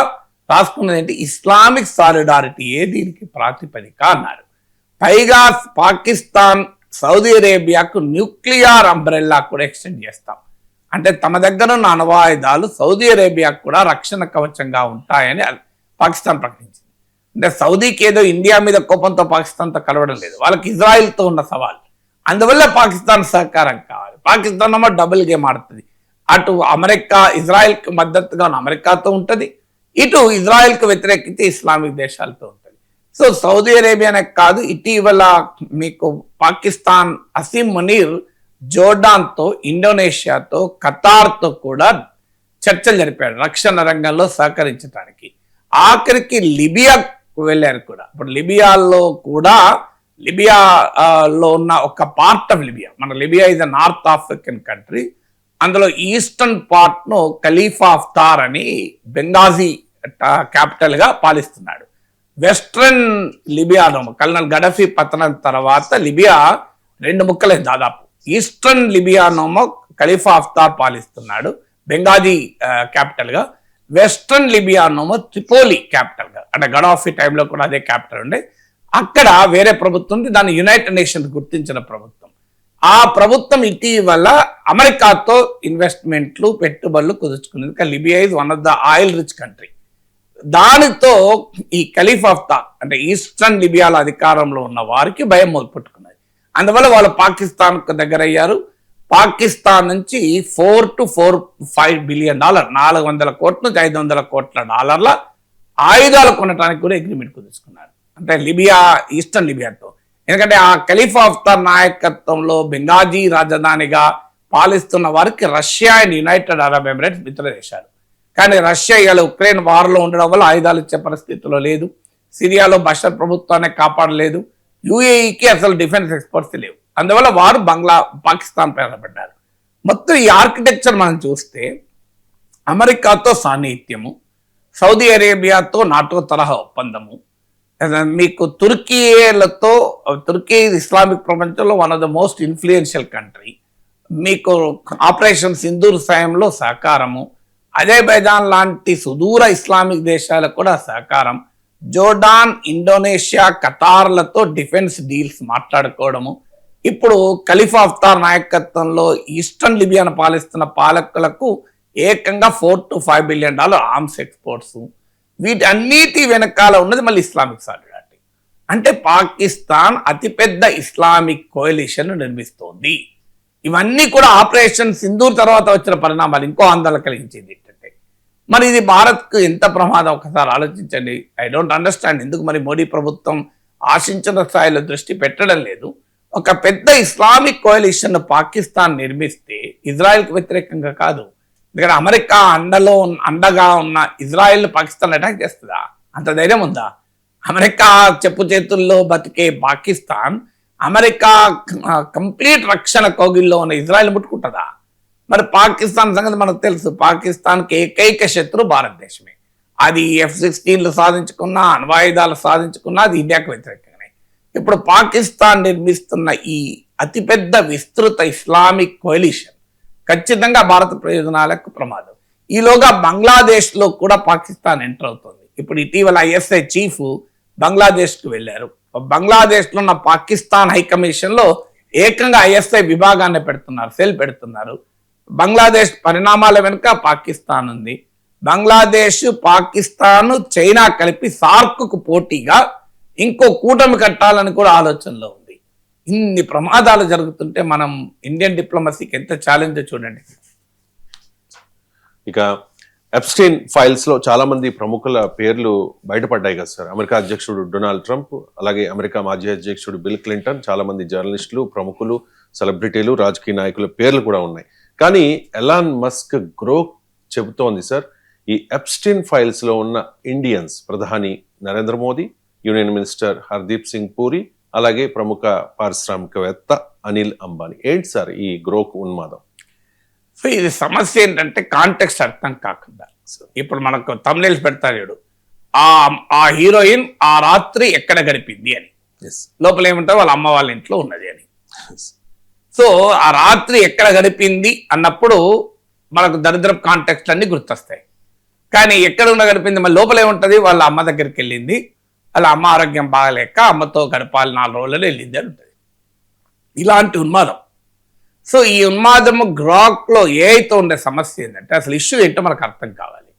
రాసుకున్నది ఏంటి, ఇస్లామిక్ సాలిడారిటీయే దీనికి ప్రాతిపదిక అన్నారు. పైగా పాకిస్తాన్ సౌదీ అరేబియాకు న్యూక్లియర్ అంబ్రెల్లా కూడా ఎక్స్టెండ్ చేస్తాం, అంటే తమ దగ్గర ఉన్న అణ్వాయుధాలు సౌదీ అరేబియాకు కూడా రక్షణ కవచంగా ఉంటాయని పాకిస్తాన్ ప్రకటించింది. అంటే సౌదీకి ఏదో ఇండియా మీద కోపంతో పాకిస్తాన్తో కలవడం లేదు, వాళ్ళకి ఇజ్రాయిల్తో ఉన్న సవాల్. అందువల్ల పాకిస్తాన్ సహకారం కావాలి. పాకిస్తాన్ ఏమో డబుల్ గేమ్ ఆడుతుంది, అటు అమెరికా ఇజ్రాయిల్కి మద్దతుగా ఉన్న అమెరికాతో ఉంటుంది, ఇటు ఇజ్రాయిల్కి వ్యతిరేకించి ఇస్లామిక్ దేశాలతో ఉంటుంది. సో సౌదీ అరేబియానే కాదు, ఇటీవల మీకు పాకిస్తాన్ అసీం మునీర్ జోర్డాన్తో, ఇండోనేషియాతో, ఖతార్తో కూడా చర్చలు జరిపాడు రక్షణ రంగంలో సహకరించడానికి. ఆఖరికి లిబియాకు వెళ్ళారు కూడా. ఇప్పుడు లిబియాలో కూడా, లిబియాలో ఉన్న ఒక పార్ట్ ఆఫ్ లిబియా, మన Libya is a north African country, అందులో ఈస్టర్న్ పార్ట్ ను ఖలీఫా హఫ్తార్ అని బెంగాజీ క్యాపిటల్ గా పాలిస్తున్నాడు. వెస్ట్రన్ లిబియాలో కల్నల్ గడఫీ పతనం తర్వాత లిబియా 2 ముక్కలే దాదాపు. ఈస్టర్న్ లిబియానోమో ఖలీఫా హఫ్తార్ పాలిస్తున్నాడు బెంగాజీ క్యాపిటల్ గా, వెస్ట్రన్ లిబియానోమో ట్రిపోలి క్యాపిటల్ గా, అంటే గడాఫీ టైంలో కూడా అదే క్యాపిటల్ ఉండే. అక్కడ వేరే ప్రభుత్వం ఉంది, దాన్ని యునైటెడ్ నేషన్స్ గుర్తించిన ప్రభుత్వం. ఆ ప్రభుత్వం ఇటీవల అమెరికాతో ఇన్వెస్ట్మెంట్లు, పెట్టుబడులు కుదుర్చుకునేది. Libya is one of the oil rich country. దానితో ఈ ఖలీఫా హఫ్తార్ అంటే ఈస్టర్న్ లిబియాలో అధికారంలో ఉన్న వారికి భయం పుట్టుకున్నది. అందువల్ల వాళ్ళు పాకిస్తాన్కు దగ్గర అయ్యారు. పాకిస్తాన్ నుంచి $4 to $5 బిలియన్, 400 కోట్ల నుంచి 500 కోట్ల డాలర్ల ఆయుధాలు కొనడానికి కూడా అగ్రిమెంట్ కుదుర్చుకున్నారు, అంటే లిబియా, ఈస్టర్న్ లిబియాతో. ఎందుకంటే ఆ ఖలీఫా హఫ్తార్ నాయకత్వంలో బెంగాజీ రాజధానిగా పాలిస్తున్న వారికి Russia and United Arab Emirates మిత్ర దేశాలు. కానీ రష్యా ఇవాళ ఉక్రెయిన్ వార్లో ఉండడం వల్ల ఆయుధాలు ఇచ్చే పరిస్థితిలో లేదు, సిరియాలో బషర్ ప్రభుత్వాన్ని కాపాడలేదు, యుఏఈకి అసలు డిఫెన్స్ ఎక్స్పర్ట్స్ లేవు. అందువల్ల వారు పాకిస్తాన్ పైన పడ్డారు. మొత్తం ఈ ఆర్కిటెక్చర్ మనం చూస్తే అమెరికాతో సాన్నిహిత్యము, సౌదీ అరేబియాతో నాటో తరహా ఒప్పందము, మీకు తుర్కీలతో, తుర్కీ ఇస్లామిక్ ప్రపంచంలో one of the most influential country, మీకు ఆపరేషన్ సింధూర్ సమయంలో సహకారము, అజర్బైజాన్ లాంటి సుదూర ఇస్లామిక్ దేశాలకు కూడా సహకారం, జోర్డాన్, ఇండోనేషియా, ఖతార్లతో డిఫెన్స్ డీల్స్ మాట్లాడుకోవడము, ఇప్పుడు ఖలీఫా హఫ్తార్ నాయకత్వంలో ఈస్టర్న్ లిబియాను పాలిస్తున్న పాలకులకు ఏకంగా $4 to $5 బిలియన్ ఆర్మ్స్ ఎక్స్పోర్ట్స్. వీటన్నిటి వెనకాల ఉన్నది మళ్ళీ ఇస్లామిక్ సాలిడారిటీ. అంటే పాకిస్తాన్ అతిపెద్ద ఇస్లామిక్ కోయలిషన్ నిర్మిస్తోంది. ఇవన్నీ కూడా ఆపరేషన్ సింధూర్ తర్వాత వచ్చిన పరిణామాలు. ఇంకో ఆందోళన కలిగించింది ఏంటంటే మరి ఇది భారత్కు ఎంత ప్రమాదం ఒకసారి ఆలోచించండి. ఐ డోంట్ అండర్స్టాండ్ ఎందుకు మరి మోడీ ప్రభుత్వం ఆశించిన స్థాయిలో దృష్టి పెట్టడం లేదు. ఒక పెద్ద ఇస్లామిక్ కోalition పాకిస్తాన్ నిర్మిస్తే ఇజ్రాయెల్కి వ్యతిరేకంగా కాదు, ఎందుకంటే అమెరికా అండగా ఉన్న ఇజ్రాయెల్ పాకిస్తాన్ అటాక్ చేస్తుందా? అంత ధైర్యం ఉందా? అమెరికా చెప్పు చేతుల్లో బతికే పాకిస్తాన్ అమెరికా కంప్లీట్ రక్షణ కౌగిల్లో ఉన్న ఇజ్రాయెల్ ముట్టుకుంటుందా? మరి పాకిస్తాన్ సంగతి మనకు తెలుసు. పాకిస్తాన్కి ఏకైక శత్రు భారతదేశమే. అది F-16లు సాధించుకున్నా, అణ్వాయుధాలు సాధించుకున్నా అది ఇండియాకు వ్యతిరేకంగానే. ఇప్పుడు పాకిస్తాన్ నిర్మిస్తున్న ఈ అతిపెద్ద విస్తృత ఇస్లామిక్ కోalition ఖచ్చితంగా భారత ప్రయోజనాలకు ప్రమాదం. ఈలోగా బంగ్లాదేశ్లో కూడా పాకిస్తాన్ ఎంటర్ అవుతుంది. ఇప్పుడు ఇటీవల ISI చీఫ్ బంగ్లాదేశ్కు వెళ్ళారు. బంగ్లాదేశ్లో ఉన్న పాకిస్తాన్ హైకమిషన్లో ఏకంగా ISI విభాగాన్ని పెడుతున్నారు, సెల్ పెడుతున్నారు. బంగ్లాదేశ్ పరిణామాల వెనుక పాకిస్తాన్ ఉంది. బంగ్లాదేశ్, పాకిస్తాన్, చైనా కలిపి సార్క్కు పోటీగా ఇంకో కూటమి కట్టాలని కూడా ఆలోచనలో ఉంది. ఇన్ని ప్రమాదాలు జరుగుతుంటే మనం ఇండియన్ డిప్లొమసీకి ఎంత ఛాలెంజ్ చూడండి. ఇక ఎప్స్టైన్ ఫైల్స్ లో చాలా మంది ప్రముఖుల పేర్లు బయటపడ్డాయి కదా సార్. అమెరికా అధ్యక్షుడు డొనాల్డ్ ట్రంప్, అలాగే అమెరికా మాజీ అధ్యక్షుడు బిల్ క్లింటన్, చాలా మంది జర్నలిస్టులు, ప్రముఖులు, సెలబ్రిటీలు, రాజకీయ నాయకుల పేర్లు కూడా ఉన్నాయి. కానీ ఎలాన్ మస్క్ గ్రోక్ చెబుతోంది సార్, ఈ ఎప్స్టైన్ ఫైల్స్ లో ఉన్న ఇండియన్స్ ప్రధాని నరేంద్ర మోదీ, యూనియన్ మినిస్టర్ హర్దీప్ సింగ్ పూరి, అలాగే ప్రముఖ పారిశ్రామికవేత్త అనిల్ అంబానీ. ఏంటి సార్ ఈ గ్రోక్ ఉన్మాదం? సో ఇది సమస్య ఏంటంటే కాంటెక్స్ట్ అర్థం కాకుండా, ఇప్పుడు మనకు తమ్నైల్స్ పెడతారు, ఆ హీరోయిన్ ఆ రాత్రి ఎక్కడ గడిపింది అని, లోపల ఏమంటారు వాళ్ళ అమ్మ వాళ్ళ ఇంట్లో ఉన్నది అని. సో ఆ రాత్రి ఎక్కడ గడిపింది అన్నప్పుడు మనకు దరిద్రపు కాంటెక్స్ట్ అన్ని గుర్తొస్తాయి. కానీ ఎక్కడ ఉన్న గడిపింది మళ్ళీ లోపల ఏముంటుంది, వాళ్ళ అమ్మ దగ్గరికి వెళ్ళింది, వాళ్ళ అమ్మ ఆరోగ్యం బాగలేక అమ్మతో గడపాలి 4 రోజులలో వెళ్ళింది అని ఉంటుంది. ఇలాంటి ఉన్మాదం. సో ఈ ఉన్మాదము గ్రాక్లో ఏదైతే ఉండే సమస్య ఏంటంటే అసలు ఇష్యూ ఏంటో మనకు అర్థం కావాలి.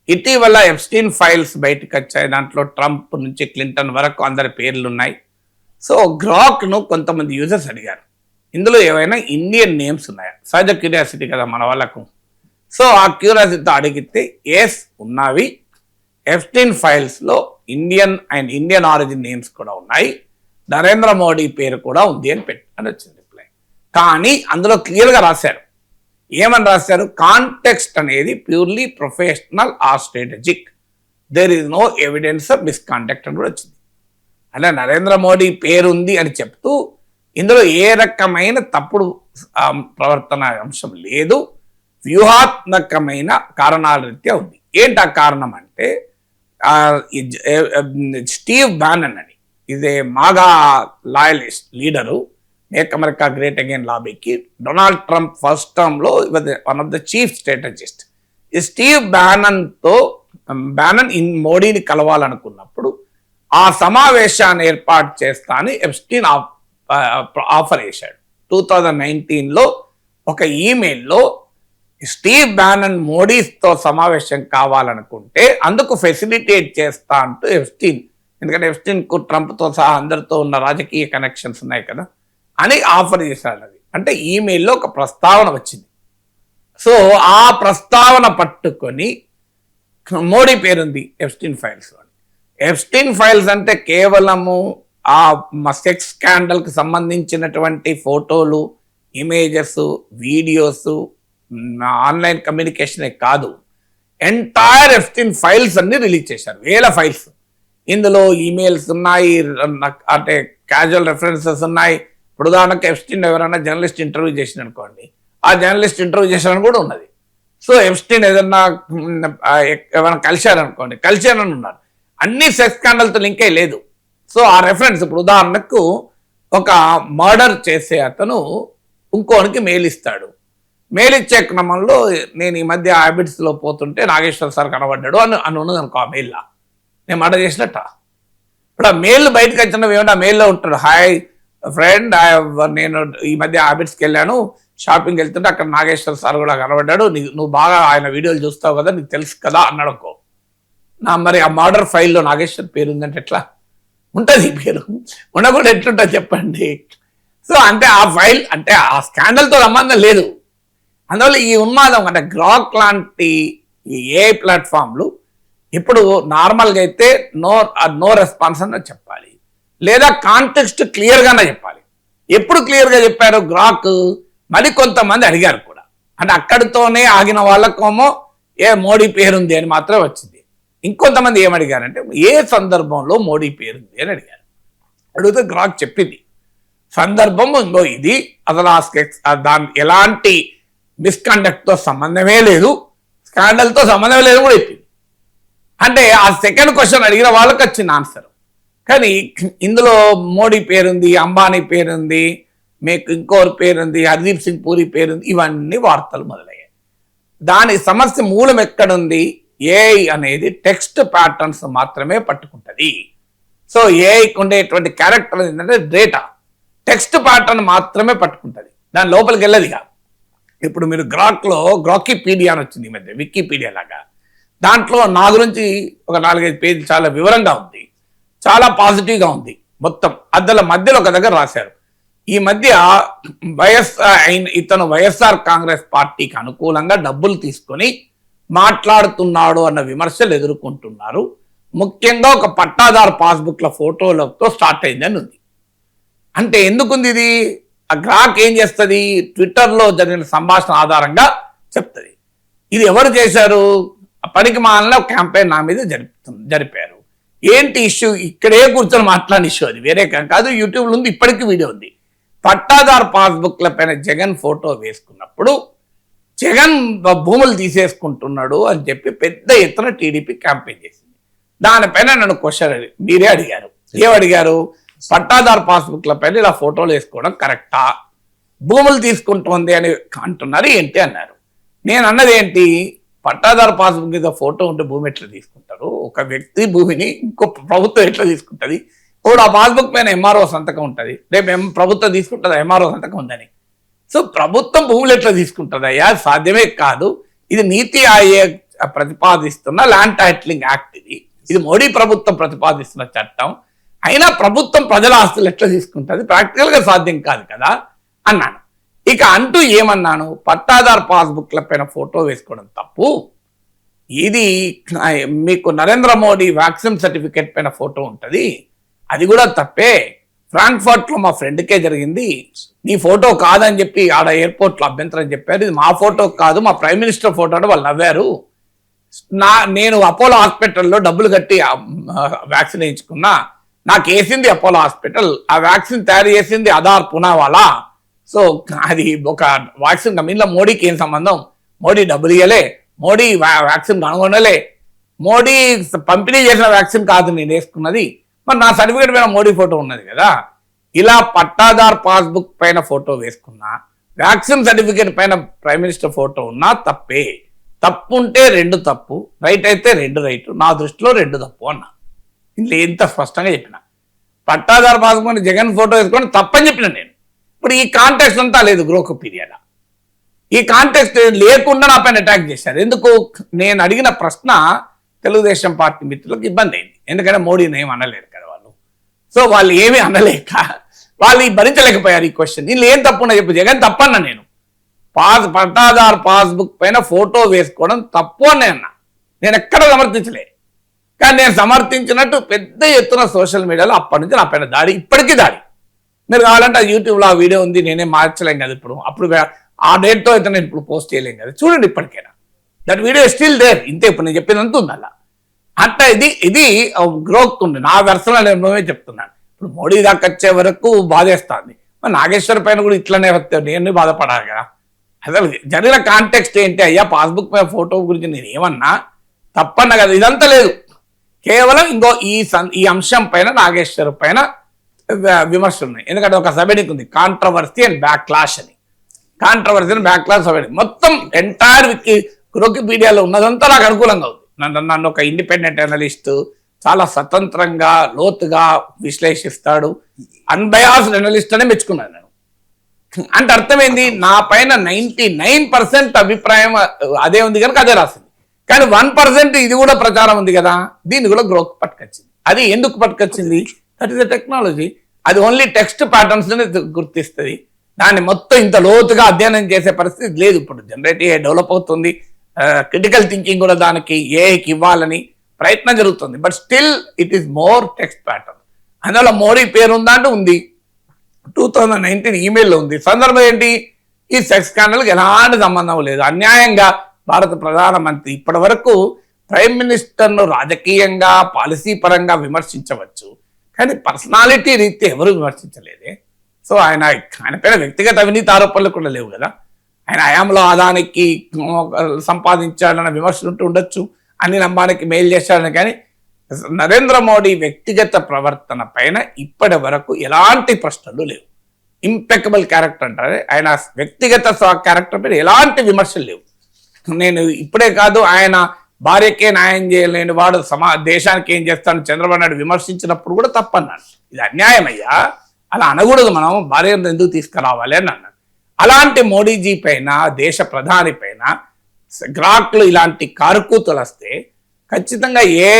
ఇటీవల ఎప్స్టైన్ ఫైల్స్ బయటకు వచ్చాయి. దాంట్లో ట్రంప్ నుంచి క్లింటన్ వరకు అందరి పేర్లు ఉన్నాయి. సో గ్రాక్ను కొంతమంది యూజర్స్ అడిగారు, ఇందులో ఏవైనా ఇండియన్ నేమ్స్ ఉన్నాయా? సహజ క్యూరియాసిటీ కదా మన వాళ్ళకు. సో ఆ క్యూరియాసిటీతో అడిగితే ఎస్ ఉన్నవి, ఎప్స్టైన్ ఫైల్స్లో ఇండియన్ ఆరిజిన్ నేమ్స్ కూడా ఉన్నాయి, నరేంద్ర మోడీ పేరు కూడా ఉంది అని వచ్చింది రిప్లై. కానీ అందులో క్లియర్గా రాశారు, ఏమని రాశారు, కాంటెక్స్ట్ అనేది purely professional or strategic, there is no evidence of misconduct అని కూడా వచ్చింది. అంటే నరేంద్ర మోడీ పేరు ఉంది అని చెప్తూ ఇందులో ఏ రకమైన తప్పుడు ప్రవర్తన అంశం లేదు, వ్యూహాత్మకమైన కారణాల రీత్యా ఉంది. ఏంటి ఆ కారణం అంటే స్టీవ్ బ్యానన్ అని, ఇదే MAGA loyalist leader, make America great again లాబీకి డొనాల్డ్ ట్రంప్ ఫస్ట్ టర్మ్లో one of the chief strategist. ఈ స్టీవ్ బ్యానన్ మోడీని కలవాలనుకున్నప్పుడు ఆ సమావేశాన్ని ఏర్పాటు చేస్తా అని ఎప్స్టైన్ ఆఫర్ చేశాడు. 2019లో ఒక ఈమెయిల్లో స్టీవ్ బ్యానన్ మోడీతో సమావేశం కావాలనుకుంటే అందుకు ఫెసిలిటేట్ చేస్తా అంటూ ఎప్స్టైన్, ఎందుకంటే ఎప్స్టైన్కు ట్రంప్తో సహా అందరితో ఉన్న రాజకీయ కనెక్షన్స్ ఉన్నాయి కదా అని ఆఫర్ చేశాడు. అది అంటే ఈమెయిల్లో ఒక ప్రస్తావన వచ్చింది. సో ఆ ప్రస్తావన పట్టుకొని మోడీ పేరుంది ఎప్స్టైన్ ఫైల్స్. ఎప్స్టైన్ ఫైల్స్ అంటే కేవలము ఆ సెక్స్ స్కాండల్కి సంబంధించినటువంటి ఫోటోలు, ఇమేజెస్, వీడియోస్, ఆన్లైన్ కమ్యూనికేషనే కాదు, ఎంటైర్ ఎప్స్టైన్ ఫైల్స్ అన్ని రిలీజ్ చేశారు, 1000 ఫైల్స్. ఇందులో ఈమెయిల్స్ ఉన్నాయి, అంటే క్యాజువల్ రెఫరెన్సెస్ ఉన్నాయి. ఇప్పుడు ఉదాహరణకు ఎప్స్టైన్ ఎవరైనా జర్నలిస్ట్ ఇంటర్వ్యూ చేసిన అనుకోండి, ఆ జర్నలిస్ట్ ఇంటర్వ్యూ చేసిన కూడా ఉన్నది. సో ఎప్స్టైన్ ఏదన్నా ఎవరైనా కలిశారని ఉన్నారు, అన్ని సెక్స్ స్కాండల్తో లింక్ అయ్యి లేదు. సో ఆ రెఫరెన్స్, ఇప్పుడు ఉదాహరణకు ఒక మర్డర్ చేసే అతను ఇంకోనికి మెయిల్ ఇస్తాడు, మెయిల్ ఇచ్చే క్రమంలో నేను ఈ మధ్య హ్యాబిట్స్లో పోతుంటే నాగేశ్వర్ సార్ కనబడ్డాడు అని ఉన్నది అనుకో, ఆ మెయిల్లో నేను మర్డర్ చేసినట్ట. ఇప్పుడు ఆ మెయిల్ బయటకు వచ్చినవి ఏమంటే ఆ మెయిల్లో ఉంటాడు, హాయ్ ఫ్రెండ్, నేను ఈ మధ్య హ్యాబిట్స్కి వెళ్ళాను, షాపింగ్కి వెళ్తుంటే అక్కడ నాగేశ్వర్ సార్ కూడా కనబడ్డాడు, నువ్వు బాగా ఆయన వీడియోలు చూస్తావు కదా, నీకు తెలుసు కదా అన్నాడు అనుకో. మరి ఆ మర్డర్ ఫైల్లో నాగేశ్వర్ పేరు ఉందంటే ఎట్లా ఉంటుంది? పేరు ఉండకుండా ఎట్లుంటుంది చెప్పండి. సో అంటే ఆ ఫైల్ అంటే ఆ స్కాండల్తో సంబంధం లేదు. అందువల్ల ఈ ఉన్మాదం అంటే గ్రాక్ లాంటి ఈ ఏ ప్లాట్ఫామ్లు ఇప్పుడు నార్మల్గా అయితే నో రెస్పాన్స్ అన్న చెప్పాలి, లేదా కాంటెక్స్ట్ క్లియర్గానే చెప్పాలి. ఎప్పుడు క్లియర్గా చెప్పారు గ్రాక్? మరి కొంతమంది అడిగారు కూడా, అంటే అక్కడితోనే ఆగిన వాళ్ళకేమో మోడీ పేరుంది అని మాత్రమే వచ్చింది. ఇంకొంతమంది ఏమడిగారంటే ఏ సందర్భంలో మోడీ పేరుంది అని అడిగారు. అడిగితే గ్రాక్ చెప్పింది సందర్భం ఇంకో ఇది, అసలు దాని ఎలాంటి మిస్కండక్ట్తో సంబంధమే లేదు, స్కాండల్తో సంబంధం లేదు కూడా చెప్పింది. అంటే ఆ సెకండ్ క్వశ్చన్ అడిగిన వాళ్ళకి వచ్చిన ఆన్సర్. కానీ ఇందులో మోడీ పేరుంది, అంబానీ పేరుంది, మీకు ఇంకోరి పేరుంది, హర్దీప్ సింగ్ పూరి పేరుంది, ఇవన్నీ వార్తలు మొదలయ్యాయి. దాని సమస్య మూలం ఎక్కడుంది? ఏఐ అనేది టెక్స్ట్ ప్యాటర్న్స్ మాత్రమే పట్టుకుంటుంది. సో ఏఐకి ఉండేటువంటి క్యారెక్టర్ ఏంటంటే డేటా టెక్స్ట్ ప్యాటర్న్ మాత్రమే పట్టుకుంటుంది, దాని లోపలికి వెళ్ళదు కాదు. ఇప్పుడు మీరు గ్రాకీపీడియా అని వచ్చింది ఈ మధ్య, వికీపీడియా లాగా. దాంట్లో నా గురించి ఒక 4-5 పేజీలు చాలా వివరంగా ఉంది, చాలా పాజిటివ్గా ఉంది. మొత్తం అద్దల మధ్యలో ఒక దగ్గర రాశారు, ఈ మధ్య ఇతను వైఎస్ఆర్ కాంగ్రెస్ పార్టీకి అనుకూలంగా డబ్బులు తీసుకొని మాట్లాడుతున్నాడు అన్న విమర్శలు ఎదుర్కొంటున్నారు. ముఖ్యంగా ఒక పట్టాదారు పాస్బుక్ల ఫోటోలతో స్టార్ట్ అయిందని ఉంది. అంటే ఎందుకుంది ఇది? ఆ గ్రాక్ ఏం చేస్తుంది? ట్విట్టర్లో జరిగిన సంభాషణ ఆధారంగా చెప్తుంది. ఇది ఎవరు చేశారు? పనికి మాలిన క్యాంపెయిన్ నా మీద జరిపారు. ఏంటి ఇష్యూ? ఇక్కడే కూర్చొని మాట్లాడిన ఇష్యూ, అది వేరే కాదు. యూట్యూబ్లో ఉంది, ఇప్పటికీ వీడియో ఉంది. పట్టాదారు పాస్బుక్ల పైన జగన్ ఫోటో వేసుకున్నప్పుడు జగన్ భూములు తీసేసుకుంటున్నాడు అని చెప్పి పెద్ద ఎత్తున టీడీపీ క్యాంపెయిన్ చేసింది. దానిపైన నన్ను క్వశ్చన్ మీరే అడిగారు. ఏమడిగారు? పట్టాదారు పాస్బుక్ల పైన ఇలా ఫోటోలు వేసుకోవడం కరెక్టా? భూములు తీసుకుంటుంది అని అంటున్నారు ఏంటి అన్నారు. నేను అన్నది ఏంటి? పట్టాదారు పాస్బుక్ మీద ఫోటో ఉంటే భూమి ఎట్లా తీసుకుంటారు? ఒక వ్యక్తి భూమిని ఇంకో ప్రభుత్వం ఎట్లా తీసుకుంటుంది? ఇప్పుడు ఆ పాస్బుక్ పైన ఎంఆర్ఓ సంతకం ఉంటుంది, రేపు ప్రభుత్వం తీసుకుంటుంది ఎంఆర్ఓ సంతకం ఉందని. సో ప్రభుత్వం భూములు ఎట్లా తీసుకుంటుంది అయ్యా? సాధ్యమే కాదు. ఇది నీతి ఆయోగ్ ప్రతిపాదిస్తున్న ల్యాండ్ టైటిలింగ్ యాక్ట్, ఇది మోడీ ప్రభుత్వం ప్రతిపాదిస్తున్న చట్టం. అయినా ప్రభుత్వం ప్రజల ఆస్తులు ఎట్లా తీసుకుంటుంది? ప్రాక్టికల్గా సాధ్యం కాదు కదా అన్నాను. ఇక అంటూ ఏమన్నాను? పట్టాదారు పాస్బుక్ల పైన ఫోటో వేసుకోవడం తప్పు, ఇది మీకు నరేంద్ర మోడీ వ్యాక్సిన్ సర్టిఫికేట్ పైన ఫోటో ఉంటుంది, అది కూడా తప్పే. ఫ్రాంక్ఫర్ట్లో మా ఫ్రెండ్కే జరిగింది, నీ ఫోటో కాదని చెప్పి ఆడ ఎయిర్పోర్ట్లో అభ్యంతరం చెప్పారు. ఇది మా ఫోటో కాదు, మా ప్రైమ్ మినిస్టర్ ఫోటో అంటే వాళ్ళు నవ్వారు. నేను అపోలో హాస్పిటల్లో డబ్బులు కట్టి వ్యాక్సిన్ వేయించుకున్నా, నాకు వేసింది అపోలో హాస్పిటల్, ఆ వ్యాక్సిన్ తయారు చేసింది ఆధార్ పునావాలా. సో అది ఒక వ్యాక్సిన్ కంపెనీలో మోడీకి ఏం సంబంధం? మోడీ డబ్బులు ఇవ్వలే, మోడీ వ్యాక్సిన్ కనుగొనలే, మోడీ పంపిణీ చేసిన వ్యాక్సిన్ కాదు నేను వేసుకున్నది. మరి నా సర్టిఫికేట్ పైన మోడీ ఫోటో ఉన్నది కదా. ఇలా పట్టాదార్ పాస్బుక్ పైన ఫోటో వేసుకున్నా, వ్యాక్సిన్ సర్టిఫికేట్ పైన ప్రైమ్ మినిస్టర్ ఫోటో ఉన్నా తప్పే. తప్పు ఉంటే 2 తప్పు, రైట్ అయితే 2 రైట్. నా దృష్టిలో 2 తప్పు అన్నా. ఇంట్లో ఎంత స్పష్టంగా చెప్పిన. పట్టాదారు పాస్బుక్ జగన్ ఫోటో వేసుకొని తప్పని చెప్పిన నేను. ఇప్పుడు ఈ కాంటెక్స్ట్ అంతా లేదు గ్రోకీపీడియాలో. ఈ కాంటెక్స్ట్ లేకుండా నా పైన అటాక్ చేశారు. ఎందుకు? నేను అడిగిన ప్రశ్న తెలుగుదేశం పార్టీ మిత్రులకు ఇబ్బంది అయింది, ఎందుకంటే మోడీని ఏమి అనలేరు కదా వాళ్ళు. సో వాళ్ళు ఏమీ అనలేక వాళ్ళు భరించలేకపోయారు ఈ క్వశ్చన్. దీనిలో ఏం తప్పున్నా చెప్పు, జగన్ తప్పన్నా నేను. పట్టాదారు పాస్బుక్ పైన ఫోటో వేసుకోవడం తప్పు అని అన్నా. నేను ఎక్కడ సమర్థించలే, కానీ నేను సమర్థించినట్టు పెద్ద ఎత్తున సోషల్ మీడియాలో అప్పటి నుంచి నా పైన దాడి, ఇప్పటికీ దాడి. మీరు కావాలంటే యూట్యూబ్లో ఆ వీడియో ఉంది, నేనే మార్చలేం కదా ఇప్పుడు. అప్పుడు ఆ డేట్తో అయితే నేను ఇప్పుడు పోస్ట్ చేయలేం కదా. చూడండి ఇప్పటికైనా, దట్ వీడియో స్టిల్ దేర్. ఇంతే ఇప్పుడు నేను చెప్పినంత ఉంది అలా. అంటే ఇది గ్రోత్ ఉంది. నా వెర్సనల్ అనుభవమే చెప్తున్నాను. ఇప్పుడు మోడీ దాకా వచ్చే వరకు బాధేస్తుంది, మరి నాగేశ్వర్ పైన కూడా ఇట్లనే వస్తే నేను బాధపడాలి కదా. అసలు జరిగిన కాంటెక్స్ట్ ఏంటి? అయ్యా పాస్బుక్ పైన ఫోటో గురించి నేను ఏమన్నా తప్పన్నా కదా. ఇదంతా లేదు, కేవలం ఇంకో ఈ అంశం పైన నాగేశ్వర్ పైన విమర్శలు ఉన్నాయి. ఎందుకంటే ఒక సభ్యునికి ఉంది కాంట్రవర్సీ అండ్ బ్యాక్లాష్ అని. కాంట్రవర్సీ అండ్ బ్యాక్లాష్ సభ్యుడి మొత్తం ఎంటైర్ వికీపీడియాలో ఉన్నదంతా నాకు అనుకూలంగా ఉంది. నన్ను ఒక ఇండిపెండెంట్ అనలిస్ట్ చాలా స్వతంత్రంగా లోతుగా విశ్లేషిస్తాడు, అన్బయాస్డ్ అనలిస్ట్ అనే మెచ్చుకున్నాను నేను. అంటే అర్థమైంది, నా పైన 99% అభిప్రాయం అదే ఉంది కనుక అదే రాసింది. కానీ 1% ఇది కూడా ప్రచారం ఉంది కదా, దీన్ని కూడా గ్రోక్ పట్టుకొచ్చింది. అది ఎందుకు పట్టుకొచ్చింది? That is the technology. అది ఓన్లీ టెక్స్ట్ ప్యాటర్న్స్ గుర్తిస్తుంది. దాన్ని మొత్తం ఇంత లోతుగా అధ్యయనం చేసే పరిస్థితి లేదు. ఇప్పుడు జనరేటివ్ డెవలప్ అవుతుంది, క్రిటికల్ థింకింగ్ కూడా దానికి ఏఐకి ఇవ్వాలని ప్రయత్నం జరుగుతుంది. But still it is more text pattern. అందువల్ల మోడీ పేరు ఉందా అంటే ఉంది, 2019 ఈమెయిల్లో ఉంది. సందర్భం ఏంటి? ఈ సెక్స్ స్కాండల్కి ఎలాంటి సంబంధం లేదు. అన్యాయంగా భారత ప్రధానమంత్రి ఇప్పటి వరకు ప్రైమ్ మినిస్టర్ను రాజకీయంగా పాలసీ పరంగా విమర్శించవచ్చు, కానీ పర్సనాలిటీ రీత్యా ఎవరు విమర్శించలేదే. సో ఆయన పైన వ్యక్తిగత అవినీతి ఆరోపణలు కూడా లేవు కదా. ఆయన హయాంలో ఆదానికి సంపాదించాడన్న విమర్శలు ఉంటూ ఉండొచ్చు, అన్ని నంబానికి మెయిల్ చేశాడని. కానీ నరేంద్ర మోడీ వ్యక్తిగత ప్రవర్తన పైన ఇప్పటి వరకు ఎలాంటి ప్రశ్నలు లేవు. ఇంపెకబుల్ క్యారెక్టర్ అంటారు. ఆయన వ్యక్తిగత క్యారెక్టర్ పైన ఎలాంటి విమర్శలు లేవు. నేను ఇప్పుడే కాదు, ఆయన భార్యకే న్యాయం చేయలేని వాడు దేశానికి ఏం చేస్తాను చంద్రబాబు నాయుడు విమర్శించినప్పుడు కూడా తప్పన్నాను. ఇది అన్యాయమయ్యా, అలా అనకూడదు, మనం భార్యను ఎందుకు తీసుకురావాలి అని అన్నాను. అలాంటి మోడీజీ పైన, దేశ ప్రధాని పైన గ్రాక్లు ఇలాంటి కారుకూతులు వస్తే ఖచ్చితంగా ఏ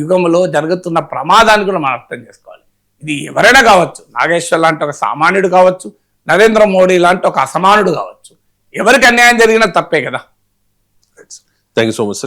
యుగంలో జరుగుతున్న ప్రమాదాన్ని కూడా మనం అర్థం చేసుకోవాలి. ఇది ఎవరైనా కావచ్చు, నాగేశ్వర్ లాంటి ఒక సామాన్యుడు కావచ్చు, నరేంద్ర మోడీ లాంటి ఒక అసమానుడు కావచ్చు, ఎవరికి అన్యాయం జరిగినా తప్పే కదా. Thank you so much sir.